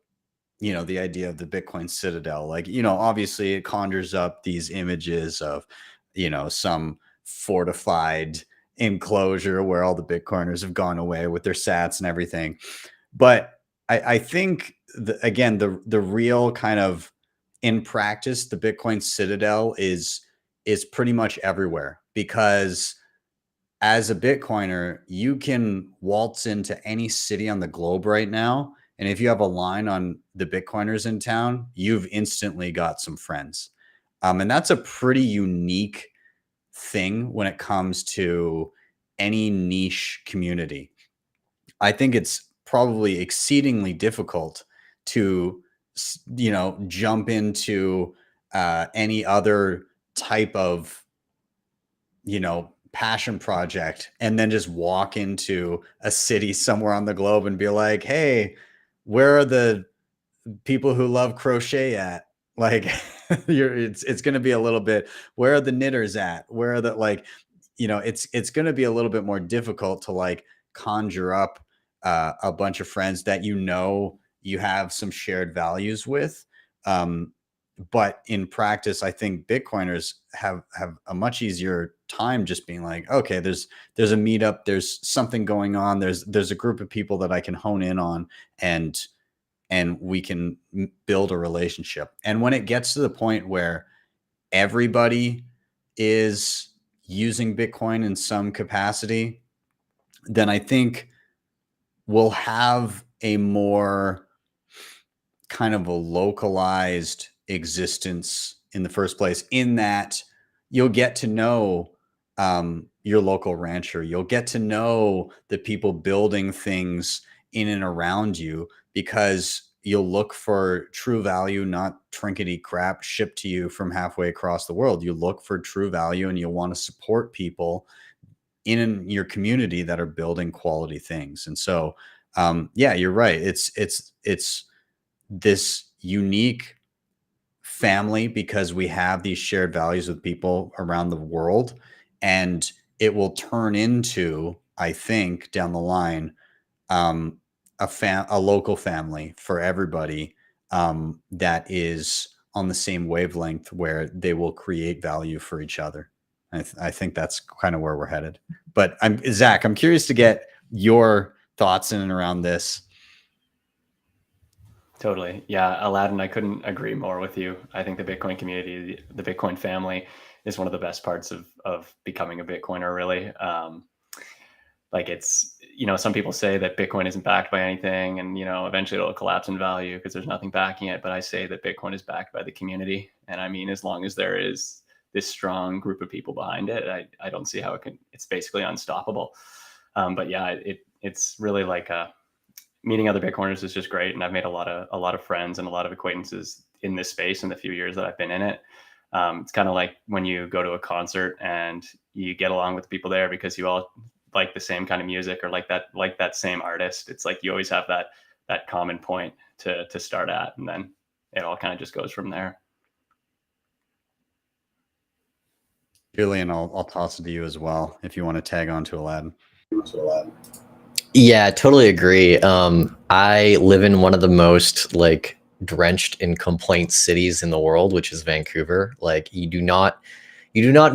Speaker 1: the idea of the Bitcoin Citadel, like, obviously it conjures up these images of, some fortified enclosure where all the Bitcoiners have gone away with their sats and everything. But I think the real kind of, in practice, the Bitcoin Citadel is pretty much everywhere, because as a Bitcoiner, you can waltz into any city on the globe right now, and if you have a line on the Bitcoiners in town, you've instantly got some friends. And that's a pretty unique thing when it comes to any niche community. I think it's probably exceedingly difficult to, jump into any other type of, passion project and then just walk into a city somewhere on the globe and be like, hey, where are the people who love crochet at? Like, it's going to be a little bit, where are the knitters at? Where are the, like, it's going to be a little bit more difficult to like conjure up a bunch of friends that you have some shared values with. But in practice, I think Bitcoiners have a much easier time just being like, okay, there's a meetup, there's something going on, there's a group of people that I can hone in on, and we can build a relationship. And when it gets to the point where everybody is using Bitcoin in some capacity, then I think we'll have a more kind of a localized existence in the first place, in that you'll get to know your local rancher. You'll get to know the people building things in and around you, because you'll look for true value, not trinkety crap shipped to you from halfway across the world. You look for true value, and you'll want to support people in your community that are building quality things. And so, yeah, you're right. It's this unique family because we have these shared values with people around the world, and it will turn into, I think, down the line, a local family for everybody that is on the same wavelength, where they will create value for each other. I think that's kind of where we're headed. But Zach, I'm curious to get your thoughts in and around this.
Speaker 6: Totally. Yeah, Aladdin, I couldn't agree more with you. I think the Bitcoin community, the Bitcoin family is one of the best parts of becoming a Bitcoiner, really. Like it's, some people say that Bitcoin isn't backed by anything and, eventually it'll collapse in value because there's nothing backing it. But I say that Bitcoin is backed by the community. And I mean, as long as there is this strong group of people behind it, I don't see how it's basically unstoppable. But yeah, it's really like meeting other Bitcoiners is just great. And I've made a lot of friends and a lot of acquaintances in this space in the few years that I've been in it. It's kind of like when you go to a concert and you get along with the people there because you all like the same kind of music or like that same artist. It's like you always have that common point to start at, and then it all kind of just goes from there.
Speaker 1: Julian, I'll toss it to you as well if you want to tag on to Aladdin.
Speaker 4: Yeah, totally agree. I live in one of the most like drenched in complaints cities in the world, which is Vancouver. Like you do not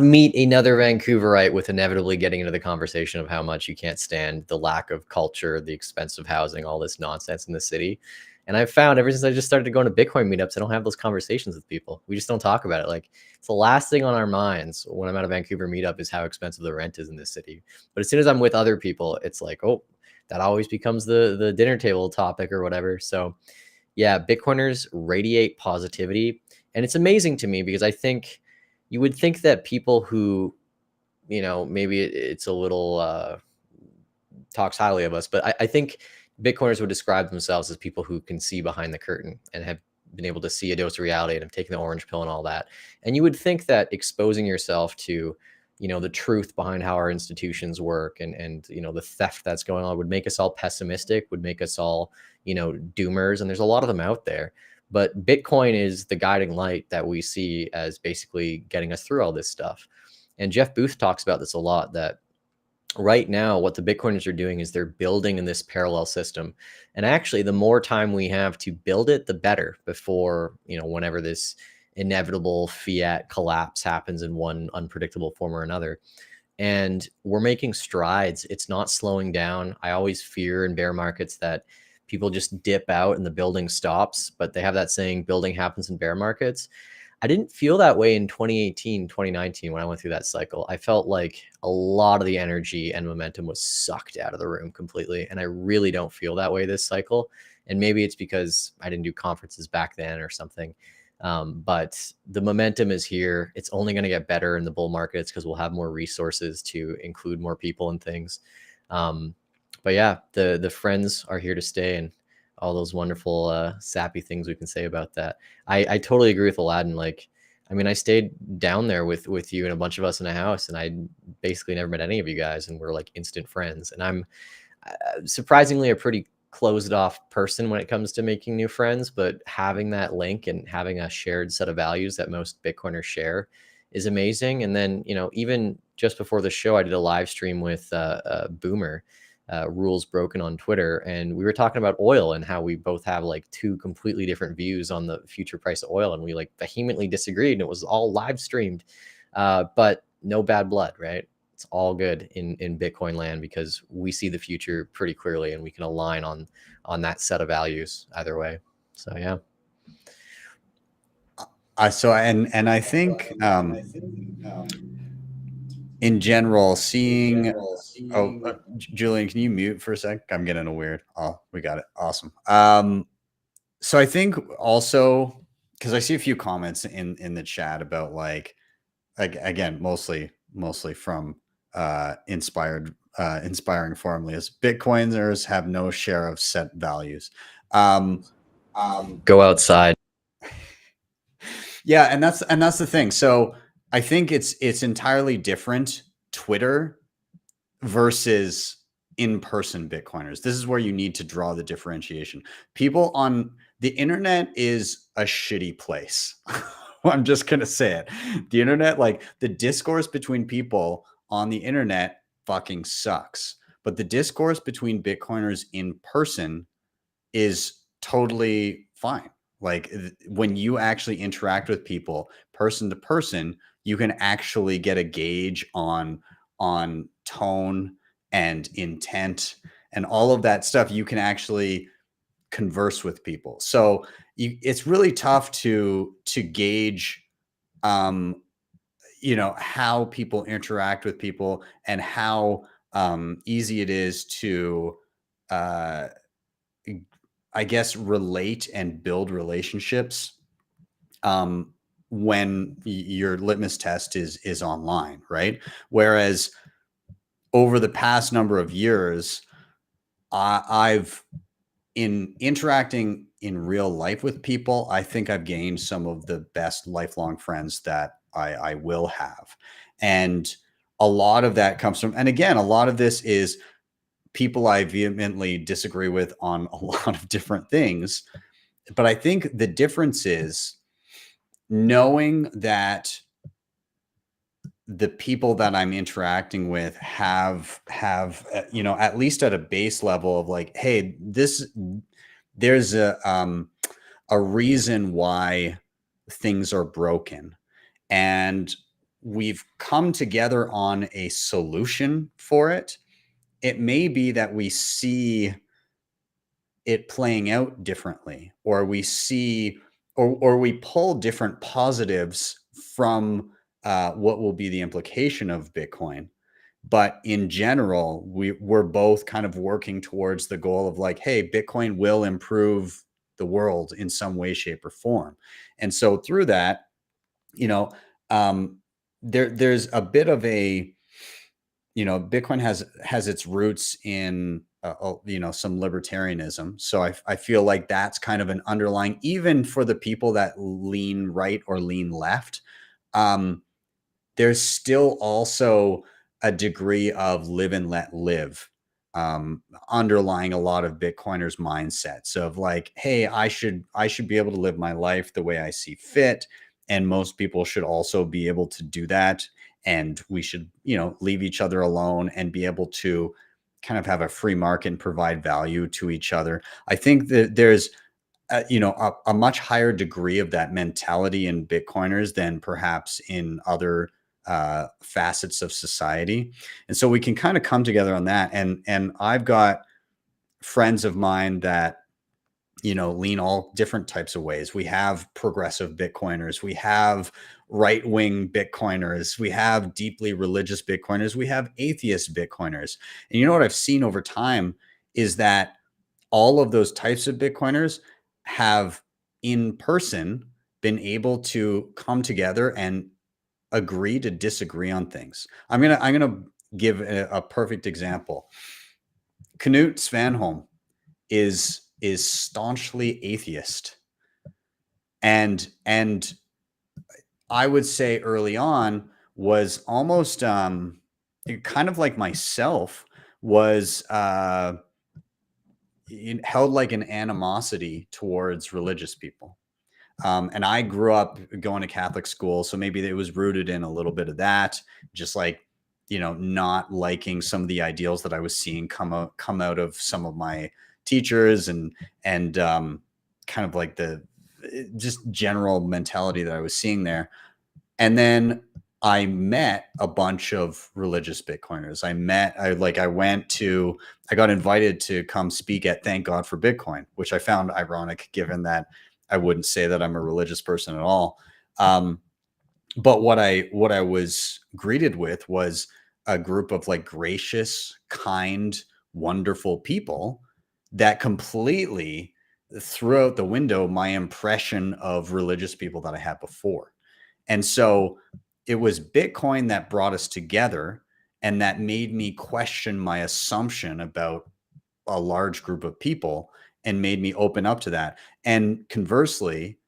Speaker 4: meet another Vancouverite with inevitably getting into the conversation of how much you can't stand the lack of culture, the expensive housing, all this nonsense in the city. And I've found ever since I just started going to Bitcoin meetups, I don't have those conversations with people. We just don't talk about it. Like it's the last thing on our minds when I'm at a Vancouver meetup is how expensive the rent is in this city. But as soon as I'm with other people, it's like, oh, that always becomes the dinner table topic or whatever. So yeah, Bitcoiners radiate positivity. And it's amazing to me because I think you would think that people who, maybe it's a little talks highly of us, but I think Bitcoiners would describe themselves as people who can see behind the curtain and have been able to see a dose of reality and have taken the orange pill and all that. And you would think that exposing yourself to, the truth behind how our institutions work and the theft that's going on would make us all pessimistic, would make us all, doomers. And there's a lot of them out there. But Bitcoin is the guiding light that we see as basically getting us through all this stuff. And Jeff Booth talks about this a lot, that right now what the Bitcoiners are doing is they're building in this parallel system. And actually, the more time we have to build it, the better before, whenever this inevitable fiat collapse happens in one unpredictable form or another. And we're making strides. It's not slowing down. I always fear in bear markets that people just dip out and the building stops, but they have that saying, building happens in bear markets. I didn't feel that way in 2018, 2019 when I went through that cycle. I felt like a lot of the energy and momentum was sucked out of the room completely. And I really don't feel that way this cycle. And maybe it's because I didn't do conferences back then or something. But the momentum is here. It's only going to get better in the bull markets because we'll have more resources to include more people and things. But yeah, the friends are here to stay, and all those wonderful sappy things we can say about that. I totally agree with Aladdin. Like, I mean, I stayed down there with you and a bunch of us in a house, and I basically never met any of you guys, and we're like instant friends. And I'm surprisingly a pretty closed off person when it comes to making new friends, but having that link and having a shared set of values that most Bitcoiners share is amazing. And then, even just before the show, I did a live stream with Boomer, Rules Broken on Twitter, and we were talking about oil and how we both have like two completely different views on the future price of oil, and we like vehemently disagreed, and it was all live streamed, but no bad blood, right? It's all good in Bitcoin land because we see the future pretty clearly and we can align on that set of values either way. So yeah.
Speaker 1: I think in general, seeing Julian, can you mute for a sec? I'm getting a weird. Oh, we got it. Awesome. So I think also, because I see a few comments in the chat about like again, mostly from inspiring formulas. Bitcoiners have no share of set values.
Speaker 4: Go outside.
Speaker 1: Yeah, and that's the thing. So I think it's entirely different Twitter versus in-person Bitcoiners. This is where you need to draw the differentiation. People on the internet is a shitty place. I'm just going to say it. The internet, like the discourse between people on the internet fucking sucks. But the discourse between Bitcoiners in person is totally fine. Like when you actually interact with people person to person, you can actually get a gauge on tone and intent and all of that stuff. You can actually converse with people. So it's really tough to gauge, you know, how people interact with people and how easy it is to, I guess, relate and build relationships when your litmus test is online, right? Whereas over the past number of years, I've in interacting in real life with people, I think I've gained some of the best lifelong friends that I will have. And a lot of that comes from, and again, a lot of this is people I vehemently disagree with on a lot of different things. But I think the difference is knowing that the people that I'm interacting with have you know, at least at a base level of like, hey, there's a reason why things are broken, and we've come together on a solution for it. It may be that we see it playing out differently, or we see, or we pull different positives from what will be the implication of Bitcoin. But in general, we're both kind of working towards the goal of like, hey, Bitcoin will improve the world in some way, shape, or form. And so through that, you know, there's a bit of a, you know, Bitcoin has its roots in you know, some libertarianism. So I feel like that's kind of an underlying, even for the people that lean right or lean left. There's still also a degree of live and let live underlying a lot of Bitcoiners' mindsets of like, hey, I should be able to live my life the way I see fit, and most people should also be able to do that. And we should, you know, leave each other alone and be able to kind of have a free market and provide value to each other. I think that there's you know, a much higher degree of that mentality in Bitcoiners than perhaps in other facets of society. And so we can kind of come together on that. And I've got friends of mine that, you know, lean all different types of ways. We have progressive Bitcoiners, we have right-wing Bitcoiners, we have deeply religious Bitcoiners, we have atheist Bitcoiners. And you know what I've seen over time is that all of those types of Bitcoiners have in person been able to come together and agree to disagree on things. I'm gonna give a perfect example. Knut Svanholm is staunchly atheist, and I would say early on was almost kind of like myself, was held like an animosity towards religious people. And I grew up going to Catholic school, so maybe it was rooted in a little bit of that, just like, you know, not liking some of the ideals that I was seeing come out of some of my teachers, and kind of like the just general mentality that I was seeing there. And then I met a bunch of religious Bitcoiners. I got invited to come speak at Thank God for Bitcoin, which I found ironic given that I wouldn't say that I'm a religious person at all. But what I was greeted with was a group of like gracious, kind, wonderful people that completely threw out the window my impression of religious people that I had before. And so it was Bitcoin that brought us together, and that made me question my assumption about a large group of people and made me open up to that. And conversely,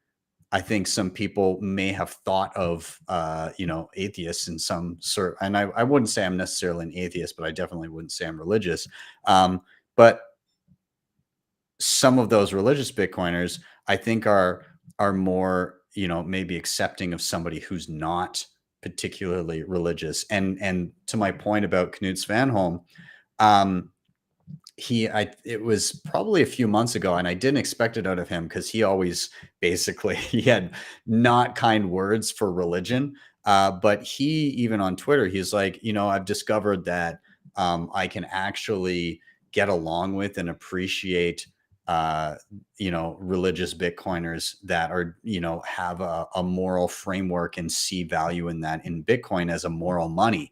Speaker 1: I think some people may have thought of, you know, atheists in some sort, and I wouldn't say I'm necessarily an atheist, but I definitely wouldn't say I'm religious. But some of those religious Bitcoiners, I think, are more, you know, maybe accepting of somebody who's not particularly religious. And to my point about Knut Svanholm, it was probably a few months ago, and I didn't expect it out of him because he always basically he had not kind words for religion. But he, even on Twitter, he's like, you know, I've discovered that I can actually get along with and appreciate religious Bitcoiners that are, have a moral framework and see value in that, in Bitcoin as a moral money.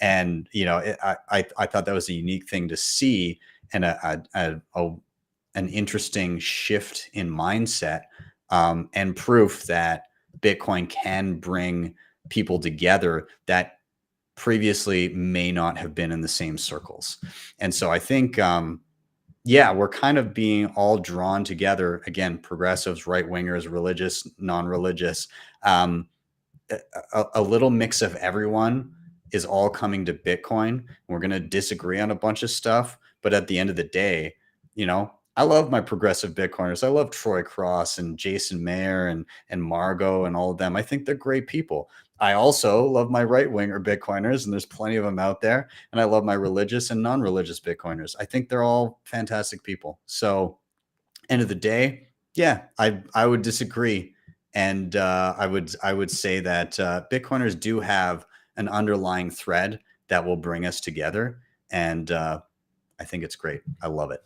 Speaker 1: And, I thought that was a unique thing to see, and an interesting shift in mindset, and proof that Bitcoin can bring people together that previously may not have been in the same circles. And so I think, we're kind of being all drawn together, again, progressives, right wingers, religious, non-religious, a little mix of everyone is all coming to Bitcoin. We're going to disagree on a bunch of stuff, but at the end of the day, I love my progressive Bitcoiners. I love Troy Cross and Jason Mayer and Margot and all of them. I think they're great people. I also love my right winger Bitcoiners, and there's plenty of them out there. And I love my religious and non-religious Bitcoiners. I think they're all fantastic people. So, end of the day, I would disagree, and I would say that Bitcoiners do have an underlying thread that will bring us together, and I think it's great. I love it.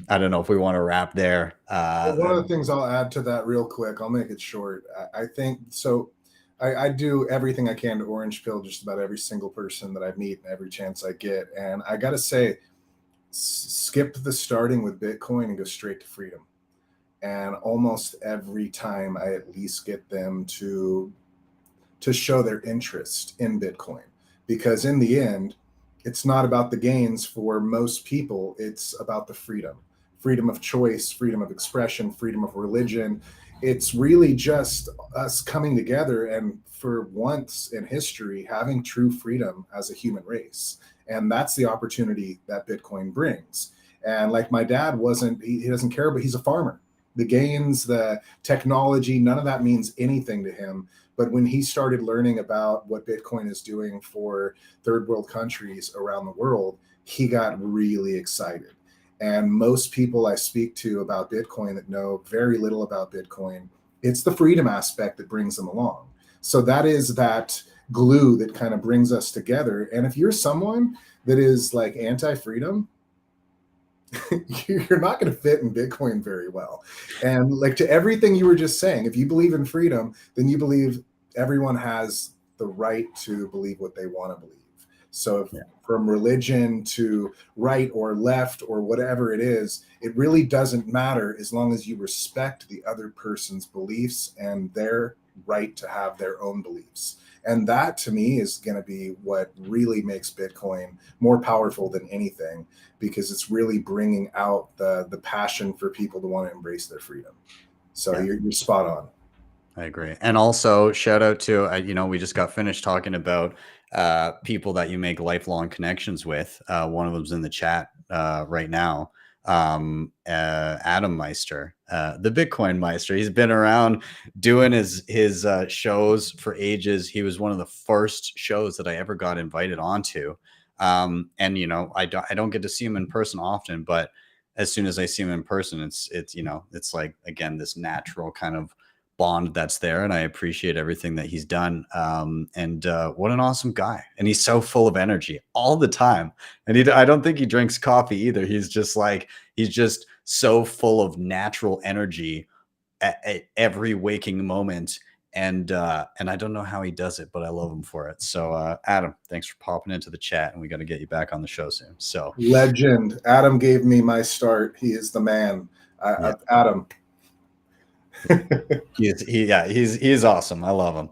Speaker 1: I don't know if we want to wrap there.
Speaker 5: One of the things I'll add to that real quick, I'll make it short. I think so. I do everything I can to orange pill just about every single person that I meet and every chance I get. And I got to say, skip the starting with Bitcoin and go straight to freedom. And almost every time I at least get them to show their interest in Bitcoin, because in the end, it's not about the gains for most people. It's about the freedom of choice, freedom of expression, freedom of religion. It's really just us coming together and, for once in history, having true freedom as a human race. And that's the opportunity that Bitcoin brings. And like my dad he doesn't care, but he's a farmer. The gains, the technology, none of that means anything to him. But when he started learning about what Bitcoin is doing for third world countries around the world, he got really excited. And most people I speak to about Bitcoin that know very little about Bitcoin, it's the freedom aspect that brings them along. So that is that glue that kind of brings us together. And if you're someone that is like anti-freedom, you're not going to fit in Bitcoin very well. And like, to everything you were just saying, if you believe in freedom, then you believe everyone has the right to believe what they want to believe. So from religion to right or left or whatever it is, it really doesn't matter as long as you respect the other person's beliefs and their right to have their own beliefs. And that, to me, is going to be what really makes Bitcoin more powerful than anything, because it's really bringing out the passion for people to want to embrace their freedom. So you're spot on.
Speaker 1: I agree. And also shout out to, we just got finished talking about people that you make lifelong connections with. One of them's in the chat right now. Adam Meister, the Bitcoin Meister. He's been around doing his shows for ages. He was one of the first shows that I ever got invited onto. And I don't get to see him in person often, but as soon as I see him in person, it's like, again, this natural kind of bond that's there, and I appreciate everything that he's done. And what an awesome guy. And he's so full of energy all the time. And I don't think he drinks coffee either. He's just so full of natural energy at every waking moment. And I don't know how he does it, but I love him for it. So Adam, thanks for popping into the chat, and we got to get you back on the show soon. So
Speaker 5: legend. Adam gave me my start. He is the man. Adam.
Speaker 1: He's awesome. I love him.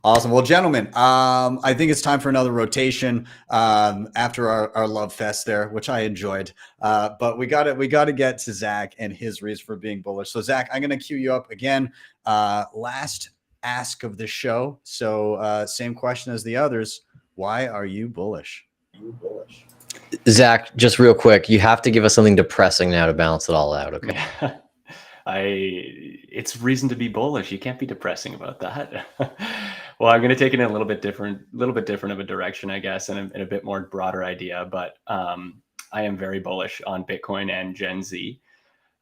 Speaker 1: Awesome. Well, gentlemen, I think it's time for another rotation after our love fest there, which I enjoyed. But we got to get to Zac and his reason for being bullish. So Zac, I'm going to cue you up again. Last ask of the show. So same question as the others. Why are you bullish?
Speaker 4: Zac, just real quick, you have to give us something depressing now to balance it all out. Okay.
Speaker 6: It's reason to be bullish. You can't be depressing about that. Well, I'm going to take it in a little bit different of a direction, I guess, and a bit more broader idea. But I am very bullish on Bitcoin and Gen Z.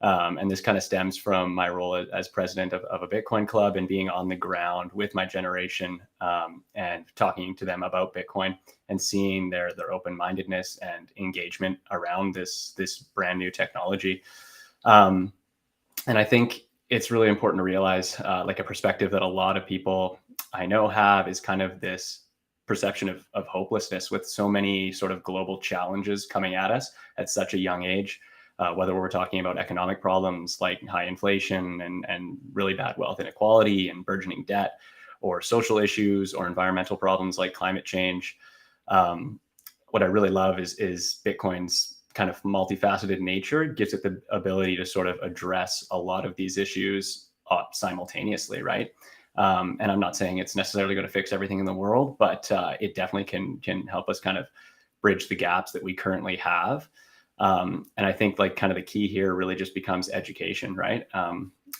Speaker 6: And this kind of stems from my role as president of a Bitcoin club and being on the ground with my generation and talking to them about Bitcoin and seeing their open-mindedness and engagement around this brand new technology. And I think it's really important to realize like a perspective that a lot of people I know have is kind of this perception of hopelessness with so many sort of global challenges coming at us at such a young age. Whether we're talking about economic problems like high inflation and really bad wealth inequality and burgeoning debt, or social issues or environmental problems like climate change. What I really love is Bitcoin's kind of multifaceted nature. It gives it the ability to sort of address a lot of these issues simultaneously, right? And I'm not saying it's necessarily going to fix everything in the world, but it definitely can help us kind of bridge the gaps that we currently have. And I think like kind of the key here really just becomes education, right?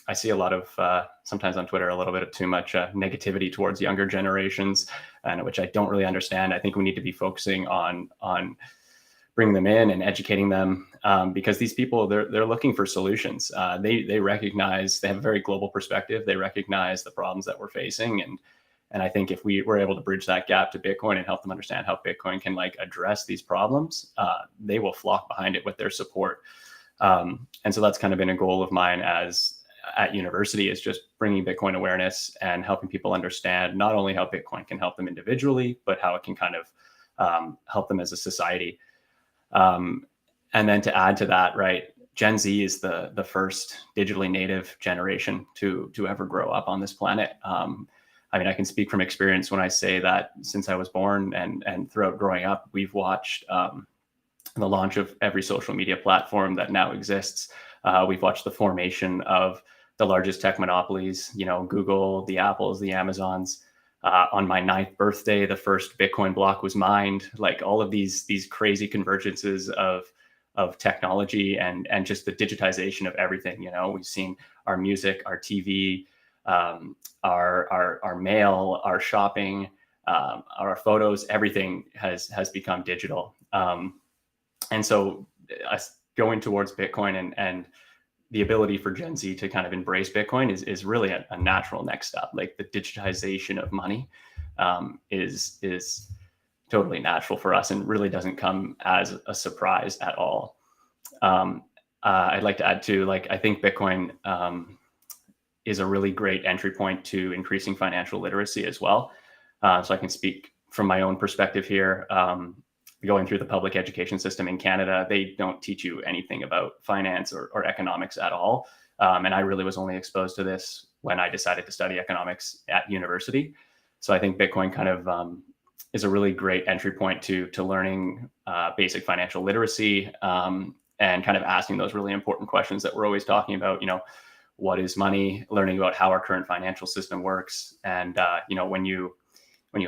Speaker 6: I see a lot of sometimes on Twitter a little bit of too much negativity towards younger generations, and which I don't really understand. I think we need to be focusing on bringing them in and educating them because these people they're looking for solutions. They recognize they have a very global perspective. They recognize the problems that we're facing, and I think if we were able to bridge that gap to Bitcoin and help them understand how Bitcoin can like address these problems, they will flock behind it with their support. And so that's kind of been a goal of mine at university, is just bringing Bitcoin awareness and helping people understand not only how Bitcoin can help them individually, but how it can kind of help them as a society. And then to add to that, right, Gen Z is the first digitally native generation to ever grow up on this planet. I mean, I can speak from experience when I say that since I was born and throughout growing up, we've watched the launch of every social media platform that now exists. We've watched the formation of the largest tech monopolies, you know, Google, the Apples, the Amazons. On my 9th birthday, the first Bitcoin block was mined. Like all of these crazy convergences of technology and just the digitization of everything. You know, we've seen our music, our TV, our mail, our shopping, our photos, everything has become digital. And so going towards Bitcoin and the ability for Gen Z to kind of embrace Bitcoin is really a natural next step. Like the digitization of money is totally natural for us and really doesn't come as a surprise at all. I'd like to add too, like, I think Bitcoin is a really great entry point to increasing financial literacy as well. So I can speak from my own perspective here. Going through the public education system in Canada, they don't teach you anything about finance or economics at all. And I really was only exposed to this when I decided to study economics at university. So I think Bitcoin kind of is a really great entry point to learning basic financial literacy and kind of asking those really important questions that we're always talking about. You know, what is money? Learning about how our current financial system works. And you know, when you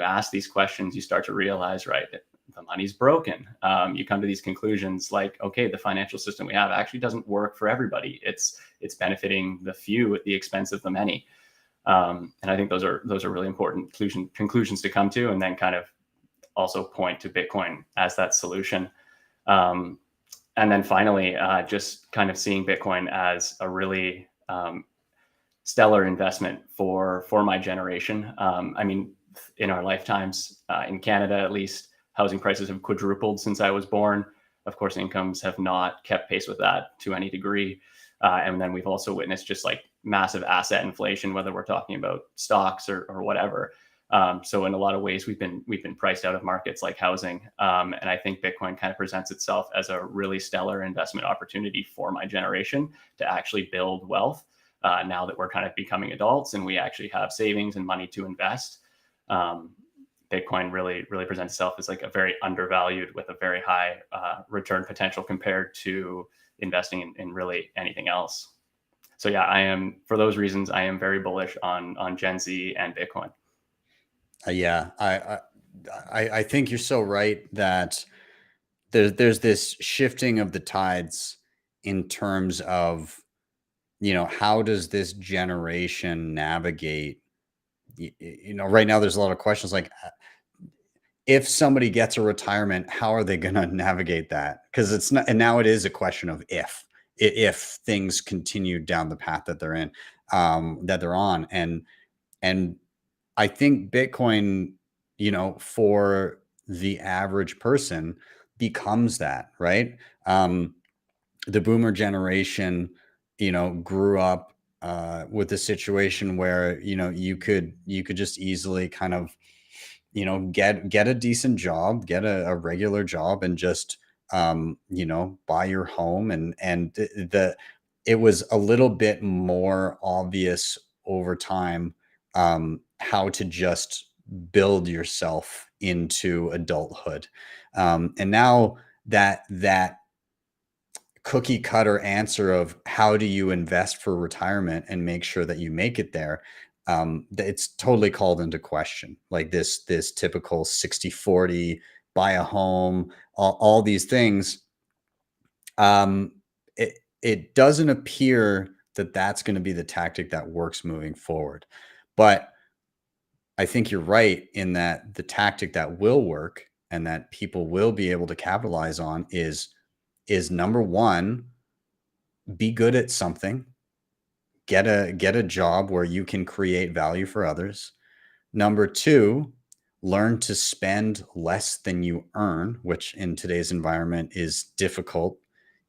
Speaker 6: ask these questions, you start to realize, right, that the money's broken. You come to these conclusions like, okay, the financial system we have actually doesn't work for everybody. It's benefiting the few at the expense of the many. And I think those are really important conclusions to come to, and then kind of also point to Bitcoin as that solution. And then finally, just kind of seeing Bitcoin as a really stellar investment for my generation. I mean, in our lifetimes, in Canada at least, housing prices have quadrupled since I was born. Of course, incomes have not kept pace with that to any degree. And then we've also witnessed just like massive asset inflation, whether we're talking about stocks or whatever. So in a lot of ways, we've been priced out of markets like housing. And I think Bitcoin kind of presents itself as a really stellar investment opportunity for my generation to actually build wealth now that we're kind of becoming adults and we actually have savings and money to invest. Bitcoin really presents itself as like a very undervalued with a very high return potential compared to investing in really anything else. So yeah, for those reasons, I am very bullish on Gen Z and Bitcoin.
Speaker 1: Yeah, I think you're so right that there's this shifting of the tides in terms of, you know, how does this generation navigate? You know, right now there's a lot of questions like, if somebody gets a retirement, how are they going to navigate that? Because it's not, and now it is a question of if if things continue down the path that they're in, that they're on. And I think Bitcoin, you know, for the average person becomes that, right? The boomer generation, you know, grew up with a situation where, you know, you could just easily kind of, you know, get a decent job, get a regular job, and just you know, buy your home. And it was a little bit more obvious over time how to just build yourself into adulthood. And now that cookie cutter answer of how do you invest for retirement and make sure that you make it there, it's totally called into question. Like this typical 60-40, buy a home, all these things. It doesn't appear that that's going to be the tactic that works moving forward. But I think you're right in that the tactic that will work and that people will be able to capitalize on is number one, be good at something, get a job where you can create value for others. Number two, learn to spend less than you earn, which in today's environment is difficult.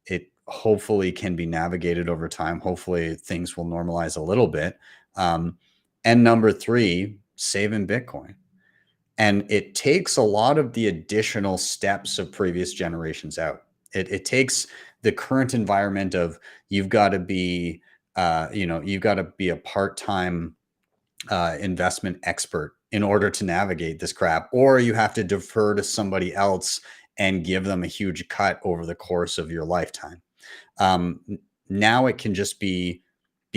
Speaker 1: It hopefully can be navigated over time. Hopefully things will normalize a little bit. And number three, save in Bitcoin. And it takes a lot of the additional steps of previous generations out. It takes the current environment of you've got to be, you know, you've got to be a part-time investment expert in order to navigate this crap, or you have to defer to somebody else and give them a huge cut over the course of your lifetime. Now it can just be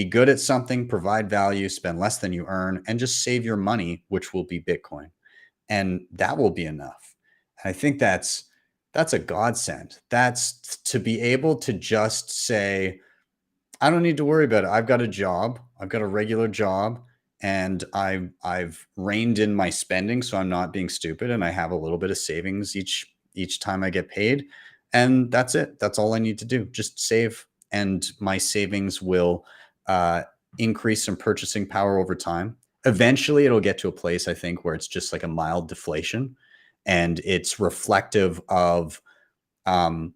Speaker 1: good at something, provide value, spend less than you earn, and just save your money, which will be Bitcoin. And that will be enough. And I think that's a godsend. That's to be able to just say, I don't need to worry about it. I've got a job. I've got a regular job, and I've reined in my spending, so I'm not being stupid, and I have a little bit of savings each time I get paid, and that's it. That's all I need to do. Just save, and my savings will increase some purchasing power over time. Eventually, it'll get to a place, I think, where it's just like a mild deflation, and it's reflective of I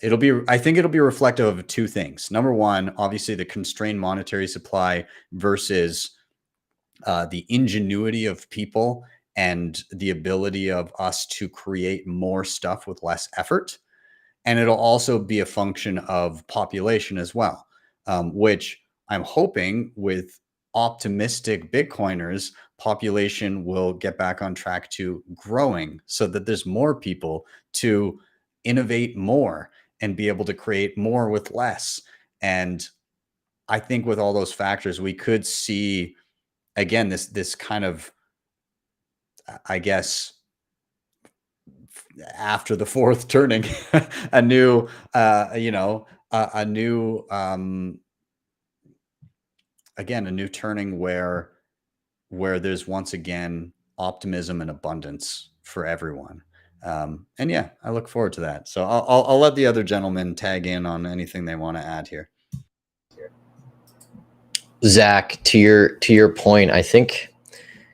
Speaker 1: think it'll be reflective of two things. Number one, obviously the constrained monetary supply versus the ingenuity of people and the ability of us to create more stuff with less effort. And it'll also be a function of population as well, which I'm hoping with optimistic Bitcoiners, population will get back on track to growing so that there's more people to innovate more and be able to create more with less. And I think with all those factors, we could see, again, this kind of, I guess, after the fourth turning, a new, again, a new turning where there's once again optimism and abundance for everyone. And yeah, I look forward to that. So I'll let the other gentlemen tag in on anything they want to add here.
Speaker 4: Zach, to your point, I think,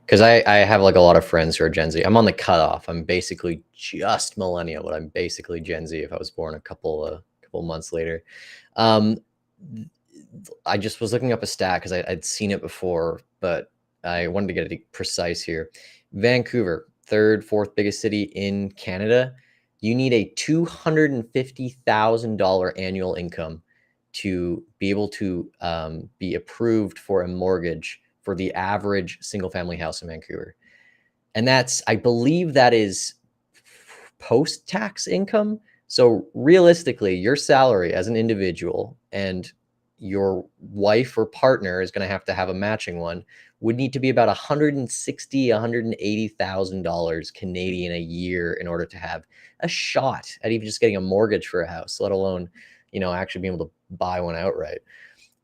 Speaker 4: because I have like a lot of friends who are Gen Z. I'm on the cutoff. I'm basically just millennial, but I'm basically Gen Z if I was born a couple months later. I just was looking up a stat because I'd seen it before, but I wanted to get it precise here. Vancouver, third, fourth biggest city in Canada. You need a $250,000 annual income to be able to be approved for a mortgage for the average single family house in Vancouver. And that's, I believe that is post-tax income. So realistically, your salary as an individual and your wife or partner is going to have a matching one, would need to be about $160,000, $180,000 Canadian a year in order to have a shot at even just getting a mortgage for a house, let alone, you know, actually being able to buy one outright.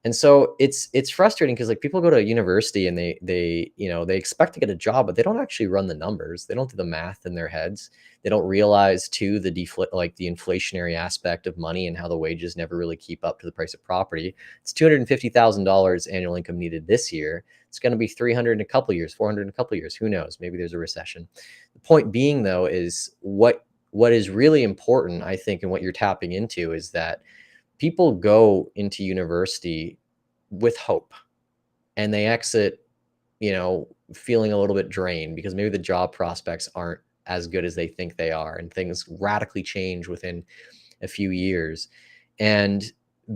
Speaker 4: And so it's frustrating because like people go to university and they expect to get a job, but they don't actually run the numbers. They don't do the math in their heads. They don't realize too the inflationary aspect of money and how the wages never really keep up to the price of property. It's $250,000 annual income needed this year. It's going to be 300 in a couple of years, 400 in a couple of years. Who knows? Maybe there's a recession. The point being though is what is really important, I think, and what you're tapping into is that people go into university with hope and they exit, feeling a little bit drained because maybe the job prospects aren't as good as they think they are and things radically change within a few years. And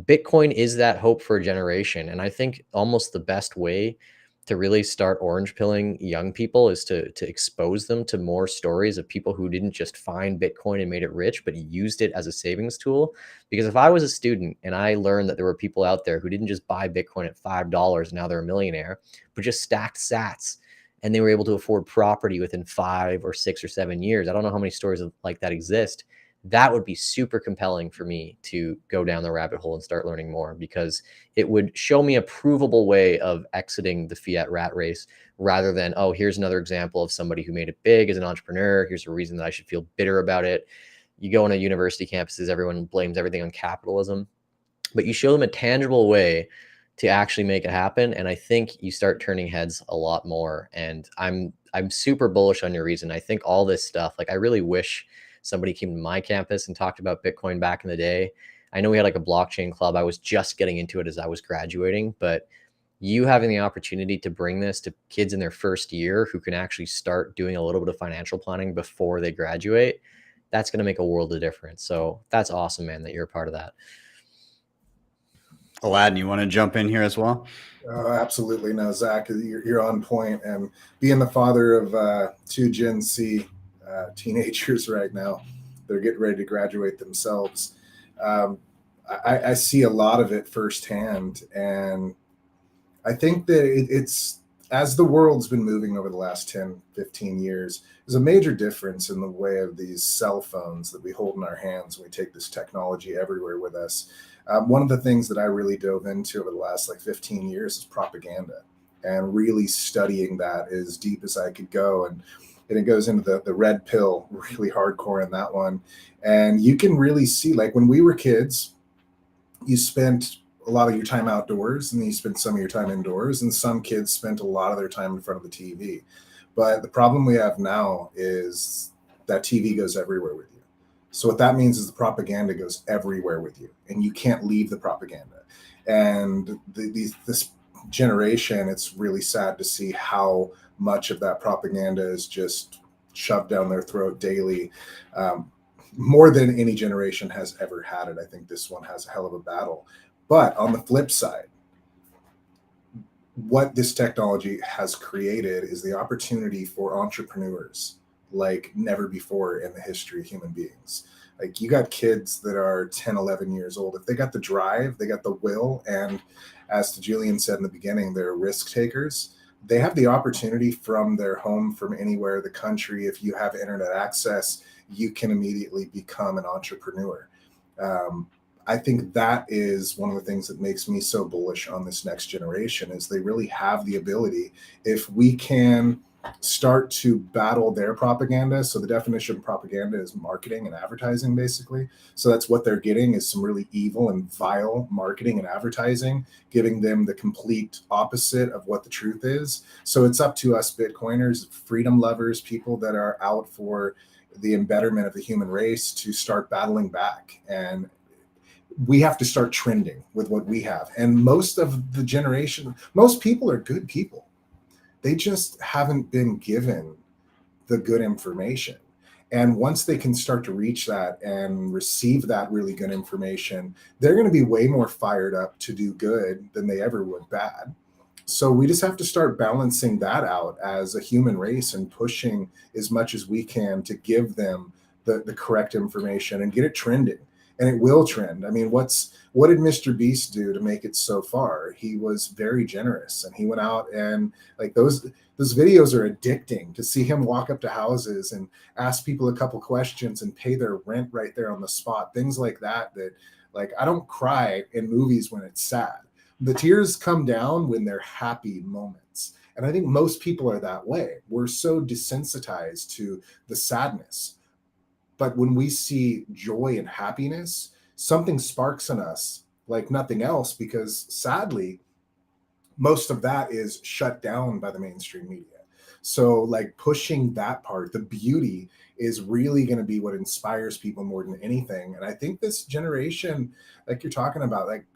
Speaker 4: Bitcoin is that hope for a generation. And I think almost the best way to really start orange pilling young people is to expose them to more stories of people who didn't just find Bitcoin and made it rich, but used it as a savings tool. Because if I was a student and I learned that there were people out there who didn't just buy Bitcoin at $5 and now they're a millionaire, but just stacked sats and they were able to afford property within 5 or 6 or 7 years. I don't know how many stories like that exist. That would be super compelling for me to go down the rabbit hole and start learning more, because it would show me a provable way of exiting the fiat rat race rather than, oh, here's another example of somebody who made it big as an entrepreneur. Here's a reason that I should feel bitter about it. You go on a university campuses, everyone blames everything on capitalism, but you show them a tangible way to actually make it happen. And I think you start turning heads a lot more. And I'm super bullish on your reason. I think all this stuff, like I really wish somebody came to my campus and talked about Bitcoin back in the day. I know we had like a blockchain club. I was just getting into it as I was graduating, but you having the opportunity to bring this to kids in their first year who can actually start doing a little bit of financial planning before they graduate, that's going to make a world of difference. So that's awesome, man, that you're a part of that.
Speaker 1: Aladdin, you want to jump in here as well?
Speaker 5: Absolutely. No, Zach, you're on point. And being the father of 2 Gen Z teenagers right now, they're getting ready to graduate themselves. I see a lot of it firsthand. And I think that it's, as the world's been moving over the last 10, 15 years, there's a major difference in the way of these cell phones that we hold in our hands. We take this technology everywhere with us. One of the things that I really dove into over the last 15 years is propaganda, and really studying that as deep as I could go. And it goes into the red pill really hardcore in that one. And you can really see, like when we were kids, you spent a lot of your time outdoors and you spent some of your time indoors, and some kids spent a lot of their time in front of the TV. But the problem we have now is that TV goes everywhere with you. So what that means is the propaganda goes everywhere with you, and you can't leave the propaganda. And this generation, it's really sad to see how much of that propaganda is just shoved down their throat daily, more than any generation has ever had it. I think this one has a hell of a battle. But on the flip side, what this technology has created is the opportunity for entrepreneurs like never before in the history of human beings. Like, you got kids that are 10, 11 years old. If they got the drive, they got the will, and as to Julian said in the beginning, they're risk takers. They have the opportunity from their home, from anywhere in the country. If you have internet access, you can immediately become an entrepreneur. I think that is one of the things that makes me so bullish on this next generation, is they really have the ability, if we can start to battle their propaganda. So the definition of propaganda is marketing and advertising, basically. So that's what they're getting, is some really evil and vile marketing and advertising, giving them the complete opposite of what the truth is. So it's up to us Bitcoiners, freedom lovers, people that are out for the embetterment of the human race, to start battling back. And we have to start trending with what we have. And most of the generation, most people are good people. They just haven't been given the good information. And once they can start to reach that and receive that really good information, they're going to be way more fired up to do good than they ever would bad. So we just have to start balancing that out as a human race and pushing as much as we can to give them the correct information and get it trending. And it will trend. I mean, what did Mr. Beast do to make it so far? He was very generous, and he went out and, like, those videos are addicting, to see him walk up to houses and ask people a couple questions and pay their rent right there on the spot. Things like that, like, I don't cry in movies when it's sad, the tears come down when they're happy moments. And I think most people are that way. We're so desensitized to the sadness. But when we see joy and happiness, something sparks in us like nothing else, because sadly, most of that is shut down by the mainstream media. So like pushing that part, the beauty is really going to be what inspires people more than anything. And I think this generation, like you're talking about, like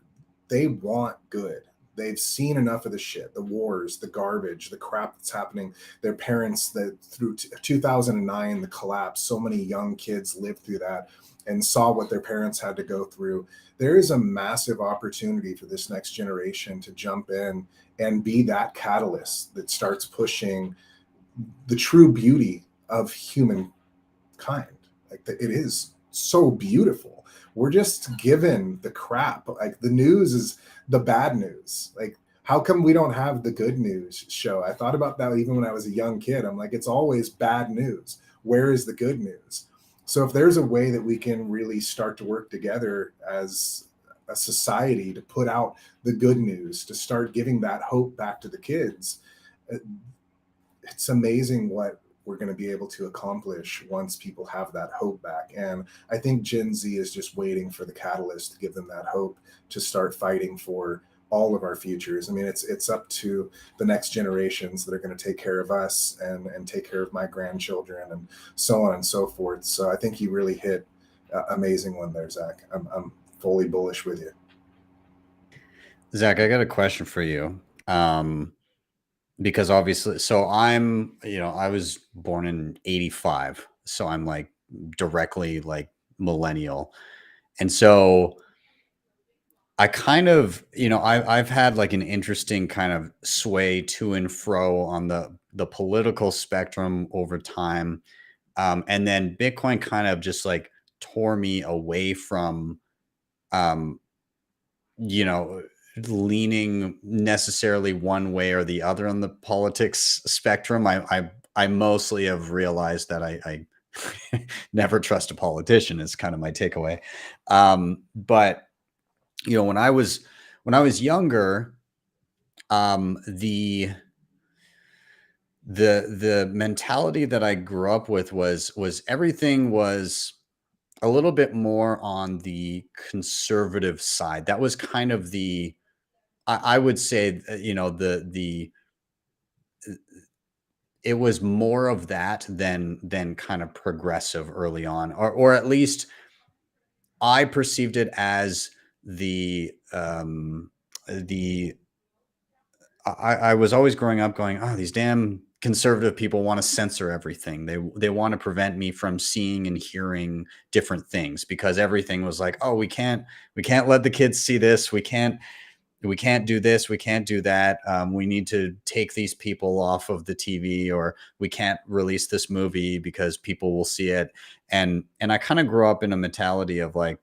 Speaker 5: they want good. They've seen enough of the shit, the wars, the garbage, the crap that's happening. Their parents, that through 2009, the collapse, so many young kids lived through that and saw what their parents had to go through. There is a massive opportunity for this next generation to jump in and be that catalyst that starts pushing the true beauty of humankind. Like it is so beautiful. We're just given the crap. Like the news is the bad news. Like how come we don't have the good news show? I thought about that even when I was a young kid. I'm like, it's always bad news. Where is the good news? So if there's a way that we can really start to work together as a society to put out the good news, to start giving that hope back to the kids, it's amazing what we're going to be able to accomplish once people have that hope back. And I think Gen Z is just waiting for the catalyst to give them that hope to start fighting for all of our futures. I mean, it's up to the next generations that are going to take care of us and take care of my grandchildren and so on and so forth. So I think you really hit an amazing one there, Zach. I'm fully bullish with you.
Speaker 1: Zach, I got a question for you. Because obviously, so I'm, I was born in 85. So I'm like directly like millennial. And so I kind of, I've had like an interesting kind of sway to and fro on the political spectrum over time. And then Bitcoin kind of just like tore me away from, leaning necessarily one way or the other on the politics spectrum. I mostly have realized that I never trust a politician is kind of my takeaway. But when I was younger, the mentality that I grew up with was everything was a little bit more on the conservative side. That was kind of I would say, it was more of that than kind of progressive early on, or at least I perceived it as I was always growing up going, oh, these damn conservative people want to censor everything. They want to prevent me from seeing and hearing different things, because everything was like, oh, we can't let the kids see this. We can't do this. We can't do that. We need to take these people off of the TV, or we can't release this movie because people will see it. And I kind of grew up in a mentality of like,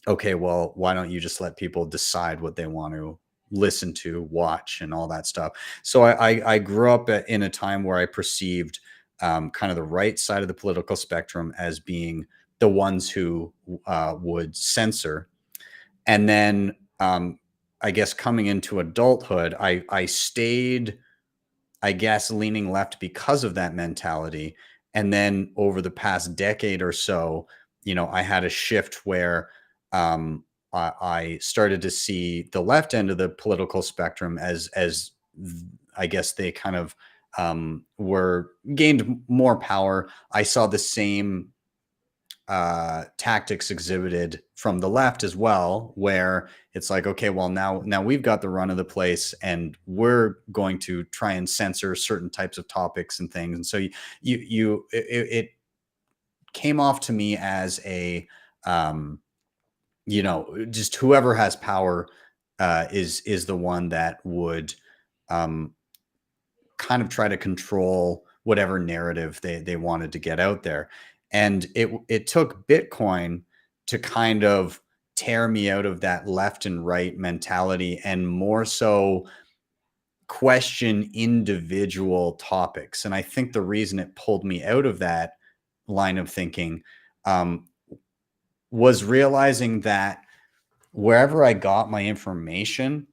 Speaker 1: okay, well, why don't you just let people decide what they want to listen to, watch, and all that stuff. So I grew up in a time where I perceived kind of the right side of the political spectrum as being the ones who would censor. And then I guess coming into adulthood, I stayed, I guess, leaning left because of that mentality. And then over the past decade or so, I had a shift where I started to see the left end of the political spectrum as I guess they kind of were gained more power. I saw the same tactics exhibited from the left as well, where it's like, okay, well, now we've got the run of the place and we're going to try and censor certain types of topics and things. And so it came off to me as a just whoever has power is the one that would kind of try to control whatever narrative they wanted to get out there. And it took Bitcoin to kind of tear me out of that left and right mentality, and more so question individual topics. And I think the reason it pulled me out of that line of thinking was realizing that wherever I got my information,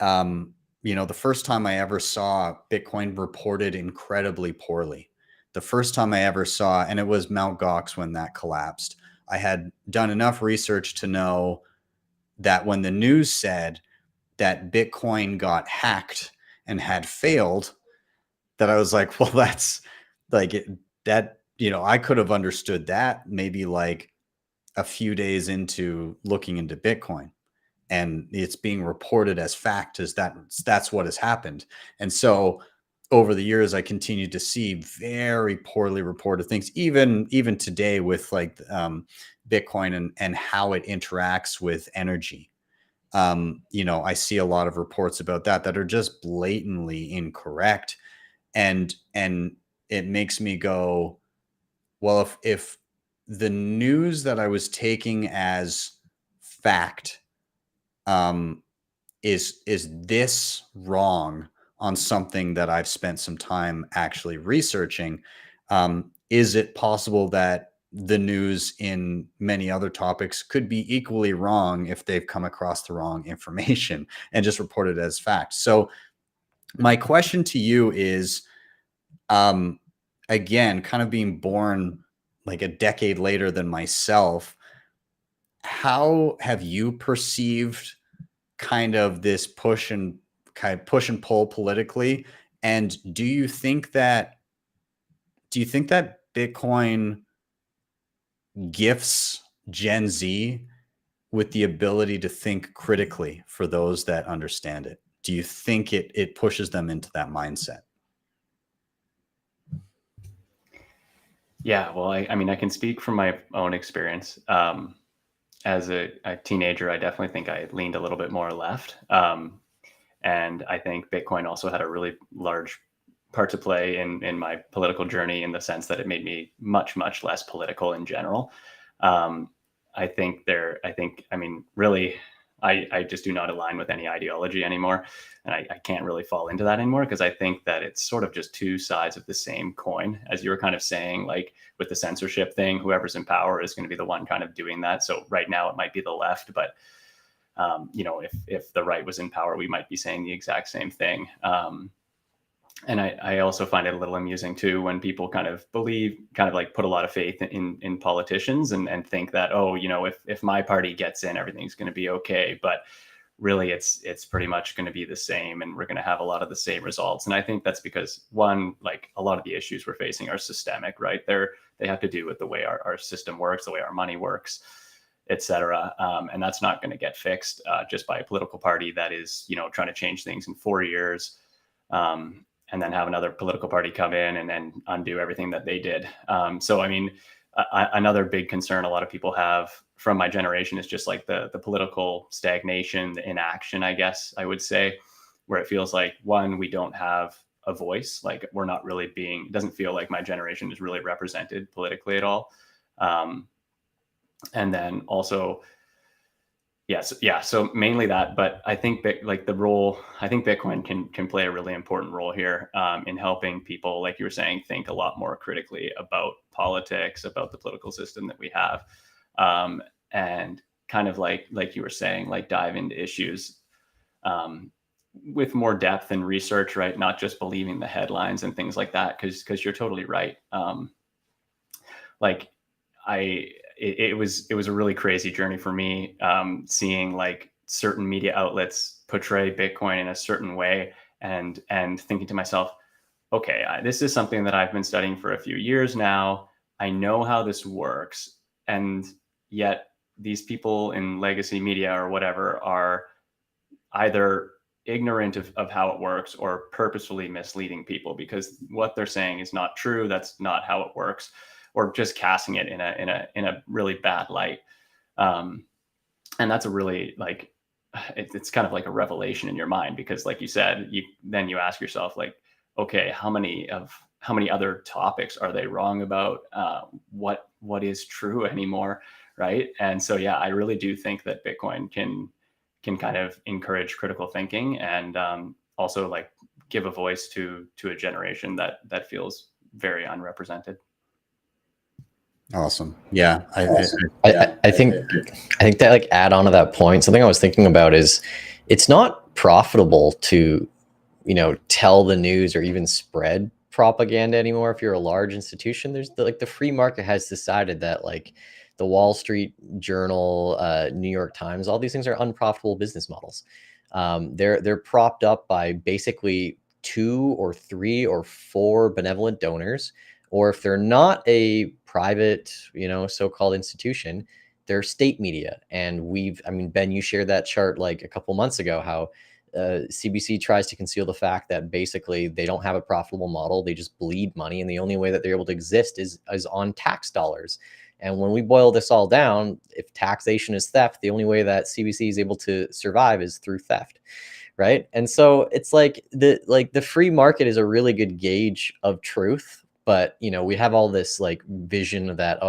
Speaker 1: you know, the first time I ever saw Bitcoin reported incredibly poorly, the first time I ever saw, and it was Mt. Gox when that collapsed. I had done enough research to know that when the news said that Bitcoin got hacked and had failed, that I was like, well, that's like that, you know, I could have understood that maybe like a few days into looking into Bitcoin, and it's being reported as fact as that's what has happened. And so over the years, I continued to see very poorly reported things, even today with like Bitcoin and how it interacts with energy. You know, I see a lot of reports about that are just blatantly incorrect. And it makes me go, well, if the news that I was taking as fact is this wrong on something that I've spent some time actually researching, is it possible that the news in many other topics could be equally wrong if they've come across the wrong information and just reported as fact? So my question to you is, again, kind of being born like a decade later than myself, how have you perceived kind of this push and pull politically? And do you think that Bitcoin gifts Gen Z with the ability to think critically for those that understand it? Do you think it pushes them into that mindset?
Speaker 6: Yeah, well, I mean, I can speak from my own experience. As a teenager, I definitely think I leaned a little bit more left. And I think Bitcoin also had a really large part to play in my political journey, in the sense that it made me much, much less political in general. I mean, really, I just do not align with any ideology anymore. And I can't really fall into that anymore, because I think that it's sort of just two sides of the same coin, as you were kind of saying, like with the censorship thing, whoever's in power is going to be the one kind of doing that. So right now it might be the left, but you know, if the right was in power, we might be saying the exact same thing. And I also find it a little amusing too, when people kind of put a lot of faith in politicians and think that, oh, you know, if my party gets in, everything's going to be okay. But really, it's pretty much going to be the same, and we're going to have a lot of the same results. And I think that's because, one, like a lot of the issues we're facing are systemic, right? They have to do with the way our system works, the way our money works, et cetera. And that's not going to get fixed just by a political party that is, you know, trying to change things in 4 years. And then have another political party come in and then undo everything that they did. So, I mean, another big concern a lot of people have from my generation is just like the political stagnation, the inaction, I guess I would say, where it feels like, one, we don't have a voice. Like we're not really it doesn't feel like my generation is really represented politically at all. And then also, so mainly that, but I think Bitcoin can play a really important role here in helping people, like you were saying, think a lot more critically about politics, about the political system that we have, and kind of like you were saying, like dive into issues with more depth and research, right? Not just believing the headlines and things like that, because you're totally right. It was a really crazy journey for me, seeing like certain media outlets portray Bitcoin in a certain way, and thinking to myself, okay, this is something that I've been studying for a few years now. I know how this works, and yet these people in legacy media or whatever are either ignorant of how it works or purposefully misleading people, because what they're saying is not true. That's not how it works, or just casting it in a really bad light. And that's a really, like, it's kind of like a revelation in your mind, because like you said, then you ask yourself, like, okay, how many other topics are they wrong about? What is true anymore, right? And so, yeah, I really do think that Bitcoin can kind of encourage critical thinking, and also like give a voice to a generation that feels very unrepresented.
Speaker 1: Awesome. Yeah.
Speaker 4: I think that, like, add on to that point, something I was thinking about is, it's not profitable to, tell the news or even spread propaganda anymore. If you're a large institution, there's the free market has decided that like the Wall Street Journal, New York Times, all these things are unprofitable business models. They're propped up by basically 2 or 3 or 4 benevolent donors, or if they're not a private, so-called institution, they're state media. And Ben, you shared that chart like a couple months ago, how CBC tries to conceal the fact that basically they don't have a profitable model. They just bleed money. And the only way that they're able to exist is on tax dollars. And when we boil this all down, if taxation is theft, the only way that CBC is able to survive is through theft. Right. And so it's like the free market is a really good gauge of truth. But, we have all this like vision of that,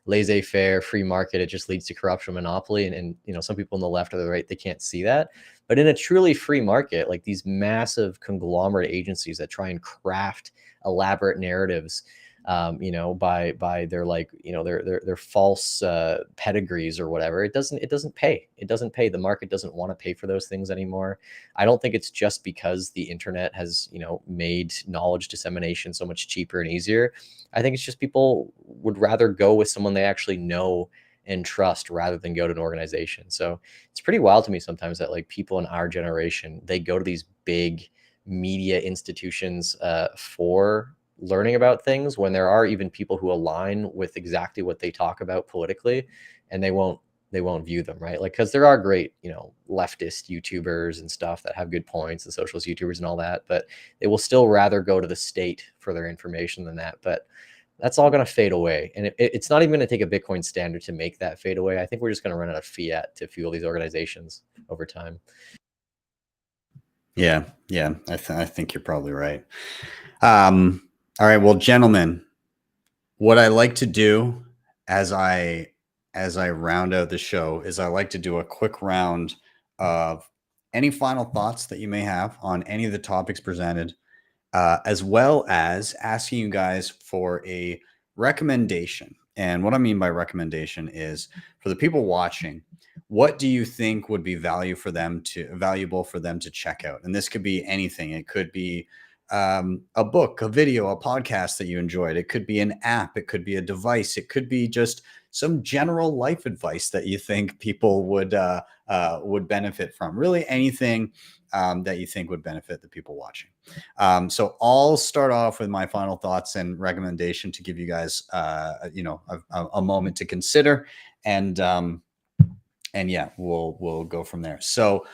Speaker 4: laissez-faire, free market, it just leads to corruption, monopoly. And some people on the left or the right, they can't see that. But in a truly free market, like these massive conglomerate agencies that try and craft elaborate narratives, by their their false pedigrees or whatever, it doesn't pay. It doesn't pay. The market doesn't want to pay for those things anymore. I don't think it's just because the internet has, made knowledge dissemination so much cheaper and easier. I think it's just people would rather go with someone they actually know and trust rather than go to an organization. So it's pretty wild to me sometimes that like people in our generation, they go to these big media institutions for learning about things, when there are even people who align with exactly what they talk about politically, and they won't view them, right? Like, because there are great, leftist YouTubers and stuff that have good points, and socialist YouTubers and all that, but they will still rather go to the state for their information than that. But that's all going to fade away. And it's not even going to take a Bitcoin standard to make that fade away. I think we're just going to run out of fiat to fuel these organizations over time.
Speaker 1: Yeah. I think you're probably right. All right, well, gentlemen, what I like to do as I round out the show is I like to do a quick round of any final thoughts that you may have on any of the topics presented, as well as asking you guys for a recommendation. And what I mean by recommendation is, for the people watching, what do you think would be valuable for them to check out? And this could be anything. It could be a book, a video, a podcast that you enjoyed. It could be an app. It could be a device. It could be just some general life advice that you think people would benefit from. Really anything that you think would benefit the people watching. So I'll start off with my final thoughts and recommendation to give you guys, a moment to consider, and yeah, we'll go from there. So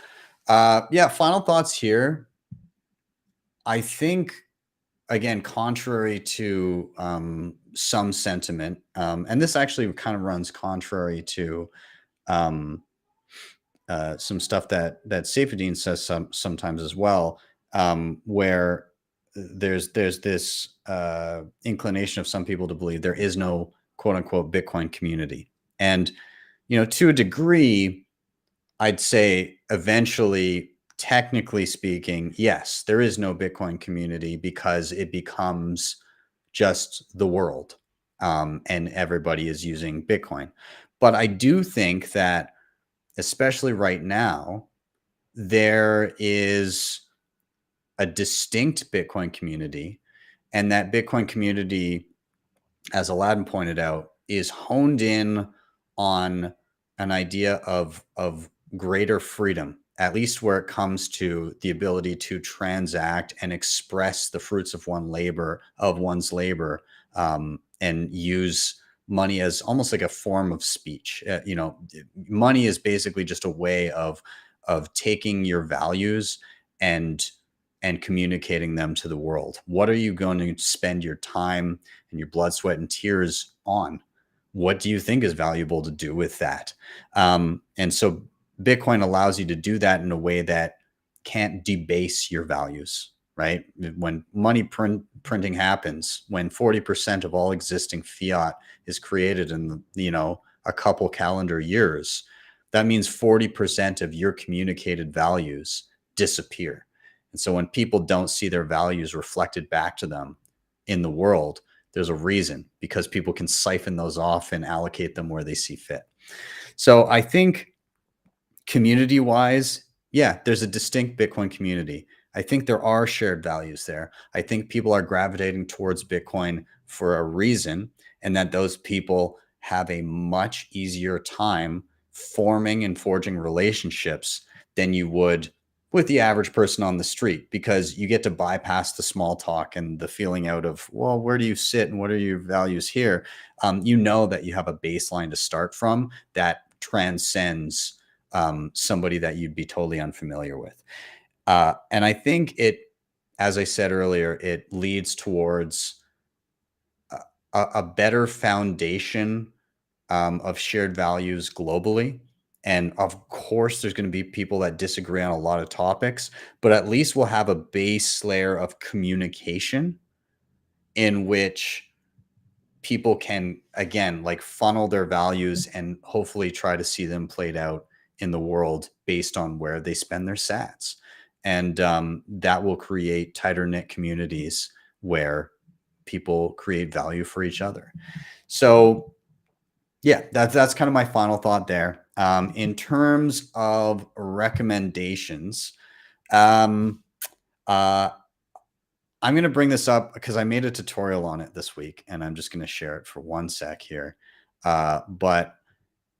Speaker 1: final thoughts here. I think, again, contrary to some sentiment, and this actually kind of runs contrary to some stuff that Saifedean says sometimes as well, where there's this inclination of some people to believe there is no quote unquote Bitcoin community. And, to a degree, I'd say eventually, technically speaking, yes, there is no Bitcoin community because it becomes just the world, and everybody is using Bitcoin. But I do think that, especially right now, there is a distinct Bitcoin community, and that Bitcoin community, as Aladdin pointed out, is honed in on an idea of greater freedom, at least where it comes to the ability to transact and express the fruits of one's labor, and use money as almost like a form of speech. Money is basically just a way of taking your values and communicating them to the world. What are you going to spend your time and your blood, sweat, and tears on? What do you think is valuable to do with that? And so Bitcoin allows you to do that in a way that can't debase your values, right? When money printing happens, when 40% of all existing fiat is created in, a couple calendar years, that means 40% of your communicated values disappear. And so when people don't see their values reflected back to them in the world, there's a reason, because people can siphon those off and allocate them where they see fit. So I think community-wise, yeah, there's a distinct Bitcoin community. I think there are shared values there. I think people are gravitating towards Bitcoin for a reason, and that those people have a much easier time forming and forging relationships than you would with the average person on the street, because you get to bypass the small talk and the feeling out of, well, where do you sit and what are your values here? You know that you have a baseline to start from that transcends somebody that you'd be totally unfamiliar with. And I think it, as I said earlier, it leads towards a better foundation of shared values globally. And of course, there's going to be people that disagree on a lot of topics, but at least we'll have a base layer of communication in which people can, again, like funnel their values and hopefully try to see them played out in the world based on where they spend their sats. And that will create tighter knit communities where people create value for each other. So yeah, that's kind of my final thought there. In terms of recommendations, I'm going to bring this up because I made a tutorial on it this week, and I'm just going to share it for 1 sec here. But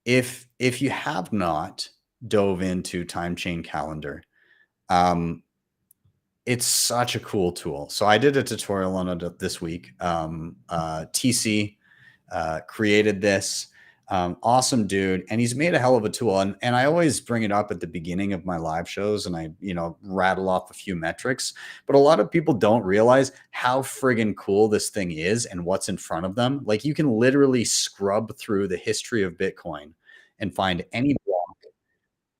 Speaker 1: if you have not dove into Time Chain Calendar, it's such a cool tool. So I did a tutorial on it this week. TC created this. Awesome dude, and he's made a hell of a tool. And I always bring it up at the beginning of my live shows, and I, rattle off a few metrics, but a lot of people don't realize how friggin' cool this thing is and what's in front of them. Like, you can literally scrub through the history of Bitcoin and find any block.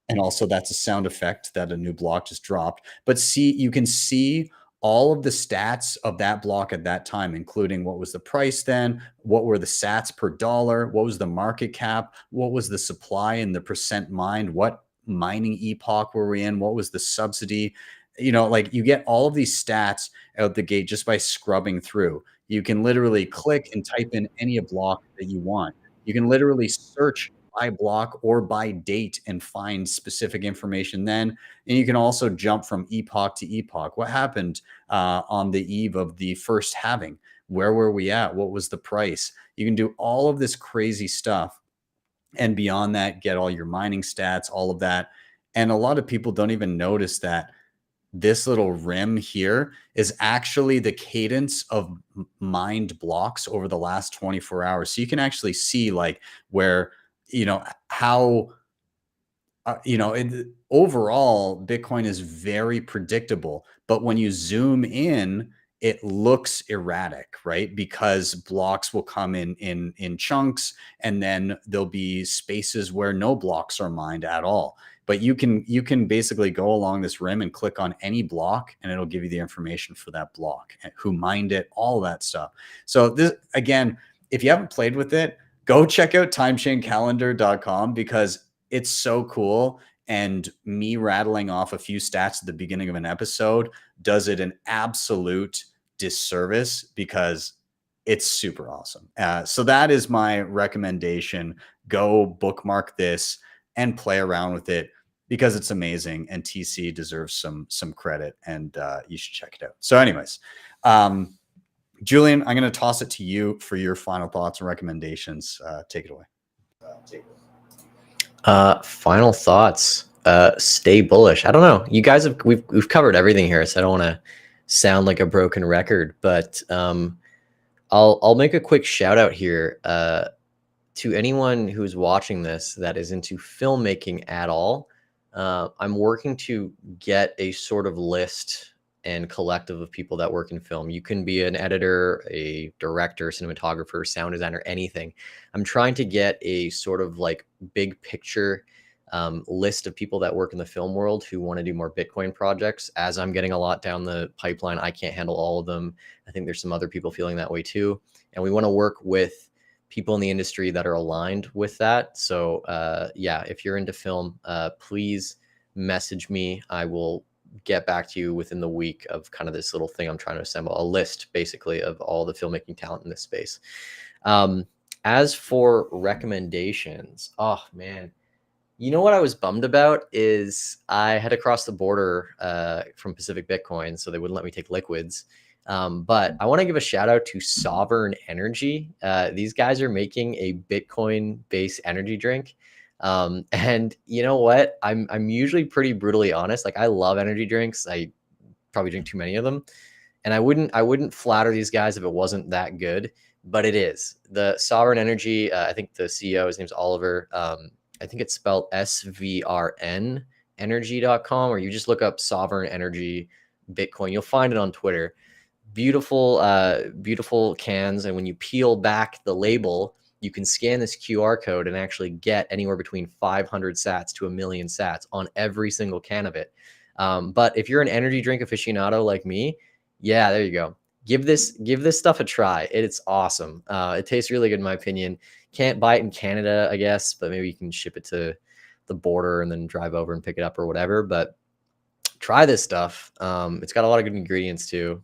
Speaker 1: And also, that's a sound effect that a new block just dropped. But you can see all of the stats of that block at that time, including what was the price then, what were the sats per dollar, what was the market cap, what was the supply and the percent mined, what mining epoch were we in, what was the subsidy. Like, you get all of these stats out the gate just by scrubbing through. You can literally click and type in any block that you want. You can literally search by block or by date and find specific information then. And you can also jump from epoch to epoch. What happened on the eve of the first halving? Where were we at? What was the price? You can do all of this crazy stuff. And beyond that, get all your mining stats, all of that. And a lot of people don't even notice that this little rim here is actually the cadence of mined blocks over the last 24 hours. So you can actually see like where, how, overall Bitcoin is very predictable, but when you zoom in, it looks erratic, right? Because blocks will come in chunks, and then there'll be spaces where no blocks are mined at all. But you can basically go along this rim and click on any block, and it'll give you the information for that block, and who mined it, all that stuff. So this, again, if you haven't played with it, go check out timechaincalendar.com because it's so cool. And me rattling off a few stats at the beginning of an episode does it an absolute disservice because it's super awesome. So that is my recommendation. Go bookmark this and play around with it because it's amazing, and TC deserves some credit, and you should check it out. So anyways, Julian, I'm going to toss it to you for your final thoughts and recommendations. Take it away.
Speaker 4: Final thoughts. Stay bullish. I don't know. You guys we've covered everything here, so I don't want to sound like a broken record, but I'll make a quick shout out here to anyone who's watching this that is into filmmaking at all. I'm working to get a sort of list and collective of people that work in film. You can be an editor, a director, cinematographer, sound designer, anything. I'm trying to get a sort of like big picture list of people that work in the film world who want to do more Bitcoin projects. As I'm getting a lot down the pipeline, I can't handle all of them. I think there's some other people feeling that way too. And we want to work with people in the industry that are aligned with that. So yeah, if you're into film, please message me. I will get back to you within the week of kind of this little thing I'm trying to assemble, a list basically of all the filmmaking talent in this space. As for recommendations, oh man, You know what I was bummed about is I had to cross the border from Pacific Bitcoin, so they wouldn't let me take liquids. But I want to give a shout out to Sovereign Energy. These guys are making a Bitcoin-based energy drink. And you know what? I'm usually pretty brutally honest. Like I love energy drinks. I probably drink too many of them. And I wouldn't flatter these guys if it wasn't that good, but it is. The Sovereign Energy, I think the CEO, his name's Oliver. I think it's spelled SVRN energy.com, or you just look up Sovereign Energy Bitcoin. You'll find it on Twitter. Beautiful cans. And when you peel back the label, you can scan this QR code and actually get anywhere between 500 sats to 1,000,000 sats on every single can of it. But if you're an energy drink aficionado like me, yeah, there you go. Give this stuff a try. It's awesome. It tastes really good in my opinion. Can't buy it in Canada, I guess, but maybe you can ship it to the border and then drive over and pick it up or whatever. But try this stuff. It's got a lot of good ingredients too.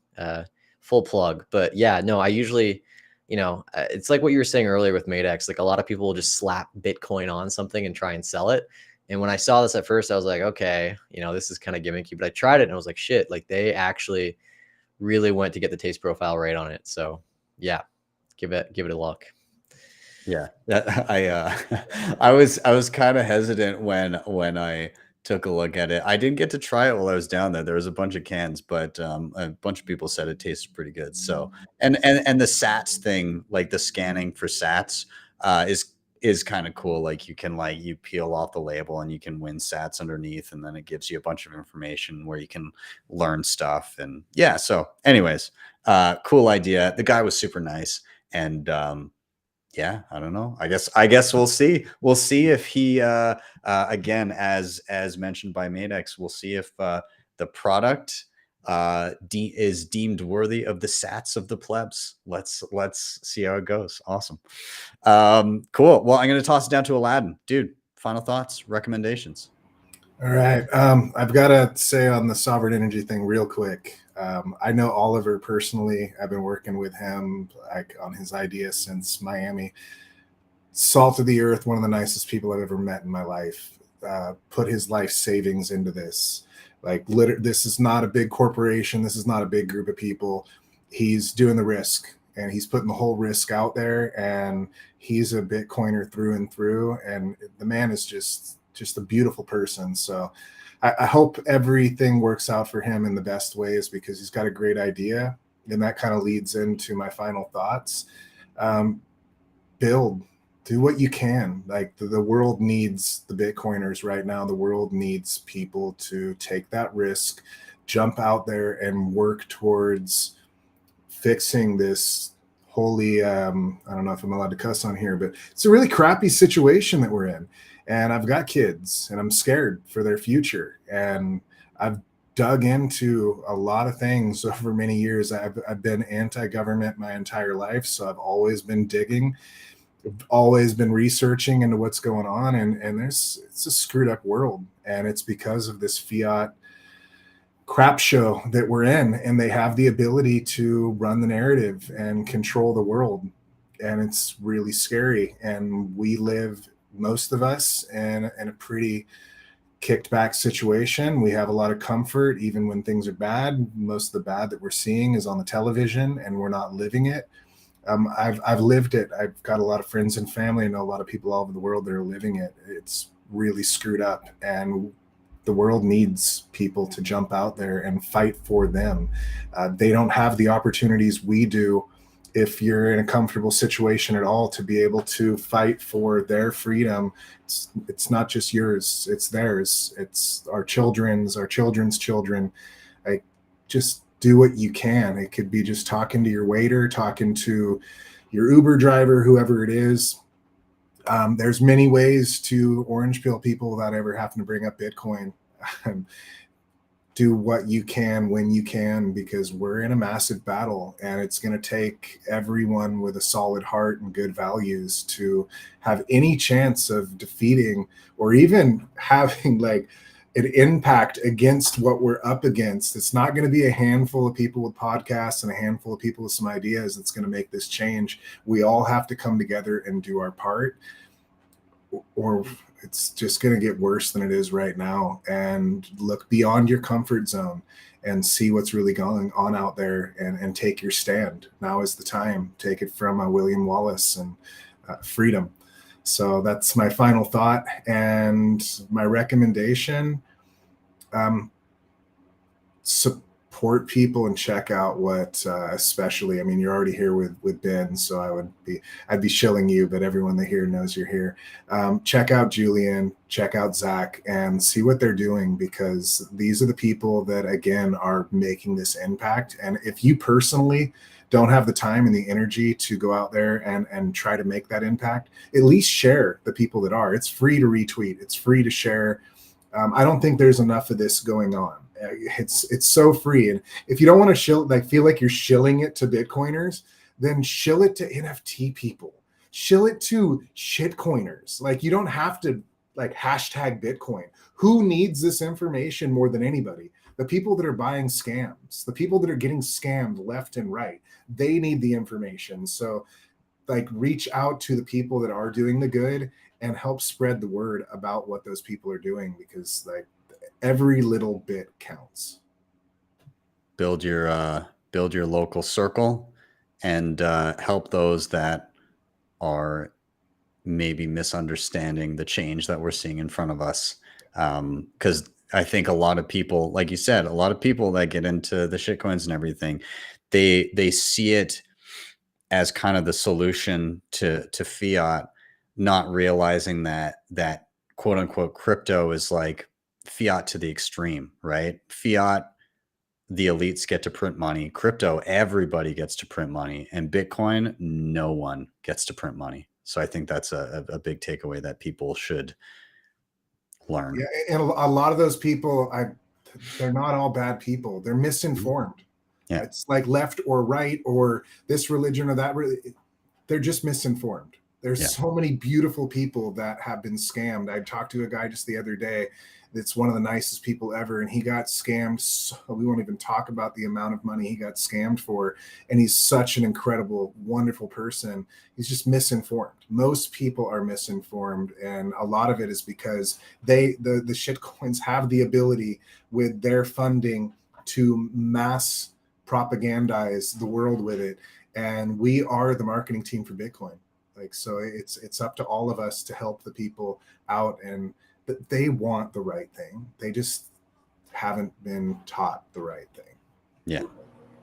Speaker 4: Full plug. But yeah, no, I usually, it's like what you were saying earlier with Matex. Like a lot of people will just slap Bitcoin on something and try and sell it. And when I saw this at first, I was like, okay, this is kind of gimmicky. But I tried it and I was like, shit, like they actually really went to get the taste profile right on it. So yeah, give it a look.
Speaker 1: Yeah, I was kind of hesitant when I took a look at it. I didn't get to try it while I was down there. There was a bunch of cans, but a bunch of people said it tasted pretty good. So and the Sats thing, like the scanning for Sats, is kind of cool. Like you can you peel off the label and you can win Sats underneath, and then it gives you a bunch of information where you can learn stuff. And yeah, so anyways, cool idea. The guy was super nice, and yeah, I don't know. I guess we'll see. We'll see if he again, as mentioned by Matex, we'll see if the product is deemed worthy of the sats of the plebs. Let's see how it goes. Awesome. Cool. Well, I'm going to toss it down to Aladdin. Dude, final thoughts, recommendations.
Speaker 5: All right. I've got to say on the Sovereign Energy thing real quick. I know Oliver personally. I've been working with him on his idea since Miami. Salt of the earth, one of the nicest people I've ever met in my life. Put his life savings into this. This is not a big corporation. This is not a big group of people. He's doing the risk, and he's putting the whole risk out there, and he's a Bitcoiner through and through. And the man is just a beautiful person. So I hope everything works out for him in the best ways, because he's got a great idea. And that kind of leads into my final thoughts. Do what you can. Like the world needs the Bitcoiners right now. The world needs people to take that risk, jump out there and work towards fixing this holy, I don't know if I'm allowed to cuss on here, but it's a really crappy situation that we're in. And I've got kids and I'm scared for their future. And I've dug into a lot of things over many years. I've been anti-government my entire life. So I've always been digging, always been researching into what's going on. And it's a screwed up world. And it's because of this fiat crap show that we're in. And they have the ability to run the narrative and control the world. And it's really scary. And we live, most of us, in a pretty kicked back situation. We have a lot of comfort even when things are bad. Most of the bad that we're seeing is on the television, and we're not living it. I've lived it. I've got a lot of friends and family. I know a lot of people all over the world that are living it. It's really screwed up, and the world needs people to jump out there and fight for them. They don't have the opportunities we do. If you're in a comfortable situation at all, to be able to fight for their freedom, it's not just yours, it's theirs. It's our children's children. Like, just do what you can. It could be just talking to your waiter, talking to your Uber driver, whoever it is. There's many ways to orange pill people without ever having to bring up Bitcoin. Do what you can when you can, because we're in a massive battle, and it's going to take everyone with a solid heart and good values to have any chance of defeating or even having like an impact against what we're up against. It's not going to be a handful of people with podcasts and a handful of people with some ideas that's going to make this change. We all have to come together and do our part, or It's just going to get worse than it is right now. And look beyond your comfort zone and see what's really going on out there, and take your stand. Now is the time. Take it from William Wallace and freedom. So that's my final thought. And my recommendation, support people and check out what, especially, I mean, you're already here with Ben, so I'd be shilling you, but everyone that here knows you're here. Check out Julian, check out Zach, and see what they're doing, because these are the people that, again, are making this impact. And if you personally don't have the time and the energy to go out there and try to make that impact, at least share the people that are. It's free to retweet. It's free to share. I don't think there's enough of this going on. It's so free. And if you don't want to feel like you're shilling it to Bitcoiners, then shill it to NFT people. Shill it to shitcoiners. Like, you don't have to hashtag Bitcoin. Who needs this information more than anybody? The people that are buying scams, the people that are getting scammed left and right, they need the information. So reach out to the people that are doing the good and help spread the word about what those people are doing, because every little bit counts.
Speaker 1: Build your local circle, and help those that are maybe misunderstanding the change that we're seeing in front of us. Because I think a lot of people, like you said, a lot of people that get into the shitcoins and everything, they see it as kind of the solution to fiat, not realizing that quote unquote crypto is like fiat to the extreme, right? Fiat, the elites get to print money. Crypto, everybody gets to print money. And Bitcoin, no one gets to print money. So I think that's a big takeaway that people should learn.
Speaker 5: Yeah, and a lot of those people, they're not all bad people. They're misinformed.
Speaker 1: Yeah.
Speaker 5: It's like left or right or this religion or that. They're just misinformed. There's so many beautiful people that have been scammed. I talked to a guy just the other day that's one of the nicest people ever, and he got scammed. So we won't even talk about the amount of money he got scammed for. And he's such an incredible, wonderful person. He's just misinformed. Most people are misinformed, and a lot of it is because the shitcoins have the ability with their funding to mass propagandize the world with it. And we are the marketing team for Bitcoin. So it's up to all of us to help the people out, and they want the right thing. They just haven't been taught the right thing.
Speaker 1: Yeah,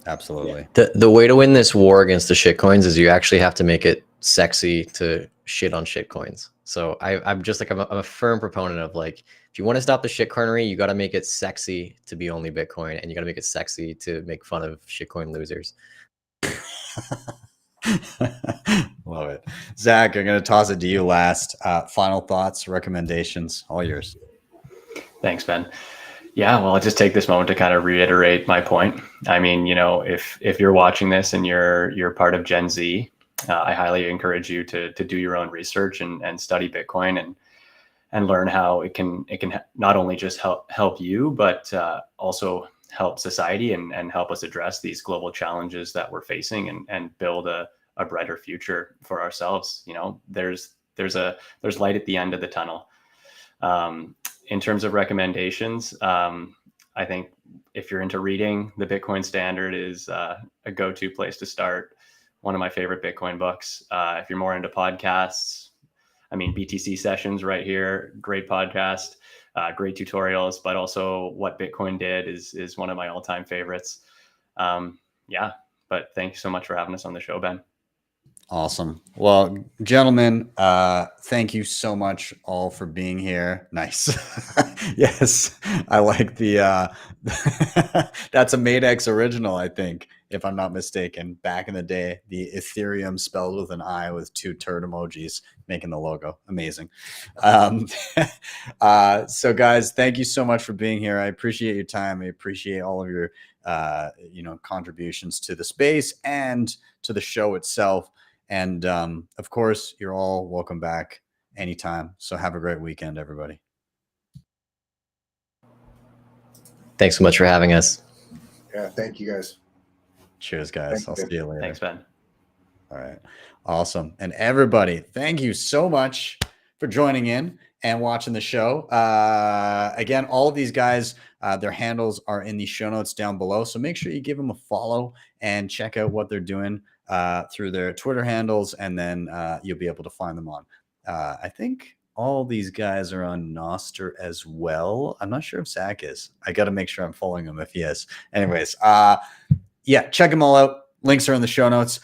Speaker 1: absolutely.
Speaker 4: The way to win this war against the shitcoins is you actually have to make it sexy to shit on shitcoins. So I'm just I'm a firm proponent of if you want to stop the shitcoinery, you got to make it sexy to be only Bitcoin, and you got to make it sexy to make fun of shitcoin losers.
Speaker 1: Love it. Zach, I'm going to toss it to you last. Final thoughts, recommendations, all yours.
Speaker 6: Thanks, Ben. Yeah, well, I'll just take this moment to kind of reiterate my point. I mean, if you're watching this and you're part of Gen Z, I highly encourage you to do your own research and study Bitcoin and learn how it can not only just help you, but also help society and help us address these global challenges that we're facing and build a brighter future for ourselves. There's light at the end of the tunnel. In terms of recommendations, I think if you're into reading, the Bitcoin Standard is a go-to place to start. One of my favorite Bitcoin books. If you're more into podcasts, I mean, BTC Sessions right here, great podcast. Great tutorials, but also What Bitcoin Did is one of my all-time favorites. Yeah, but thank you so much for having us on the show, Ben.
Speaker 1: Awesome. Well, gentlemen, thank you so much all for being here. Nice. Yes, I like the that's a Madex original, I think, if I'm not mistaken. Back in the day, the Ethereum spelled with an I with two turd emojis making the logo. Amazing. So guys, thank you so much for being here. I appreciate your time. I appreciate all of your contributions to the space and to the show itself. And of course, you're all welcome back anytime. So have a great weekend, everybody.
Speaker 4: Thanks so much for having us.
Speaker 5: Yeah, thank you guys.
Speaker 1: Cheers, guys. I'll see you later.
Speaker 6: Thanks, Ben.
Speaker 1: All right. Awesome. And everybody, thank you so much for joining in. and watching the show. Again, all of these guys, their handles are in the show notes down below. So make sure you give them a follow and check out what they're doing through their Twitter handles. And then you'll be able to find them on. I think all these guys are on Noster as well. I'm not sure if Zac is. I got to make sure I'm following him if he is. Anyways, yeah, check them all out. Links are in the show notes.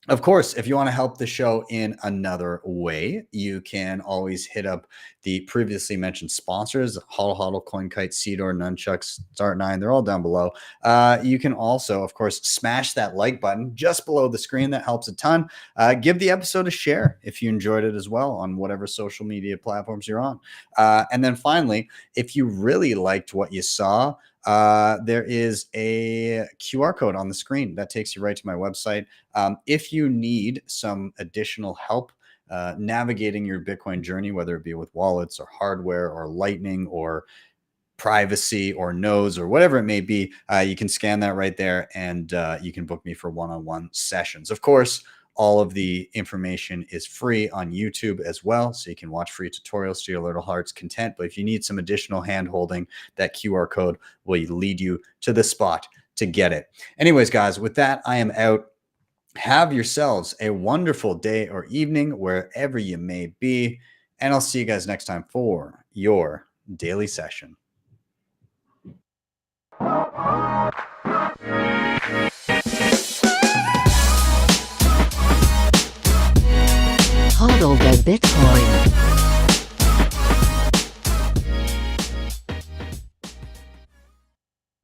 Speaker 1: Of course, if you want to help the show in another way, you can always hit up the previously mentioned sponsors, HodlHodl, CoinKite, Seedor, Nunchuk, Start9. They're all down below. You can also, of course, smash that like button just below the screen. That helps a ton. Give the episode a share if you enjoyed it as well on whatever social media platforms you're on. And then finally, if you really liked what you saw, there is a QR code on the screen that takes you right to my website. If you need some additional help navigating your Bitcoin journey, whether it be with wallets or hardware or Lightning or privacy or nodes or whatever it may be, you can scan that right there and you can book me for one-on-one sessions. Of course, all of the information is free on YouTube as well, so you can watch free tutorials to your little heart's content. But if you need some additional hand-holding, that QR code will lead you to the spot to get it. Anyways, guys, with that, I am out. Have yourselves a wonderful day or evening wherever you may be, and I'll see you guys next time for your daily session.
Speaker 3: HODL the Bitcoin.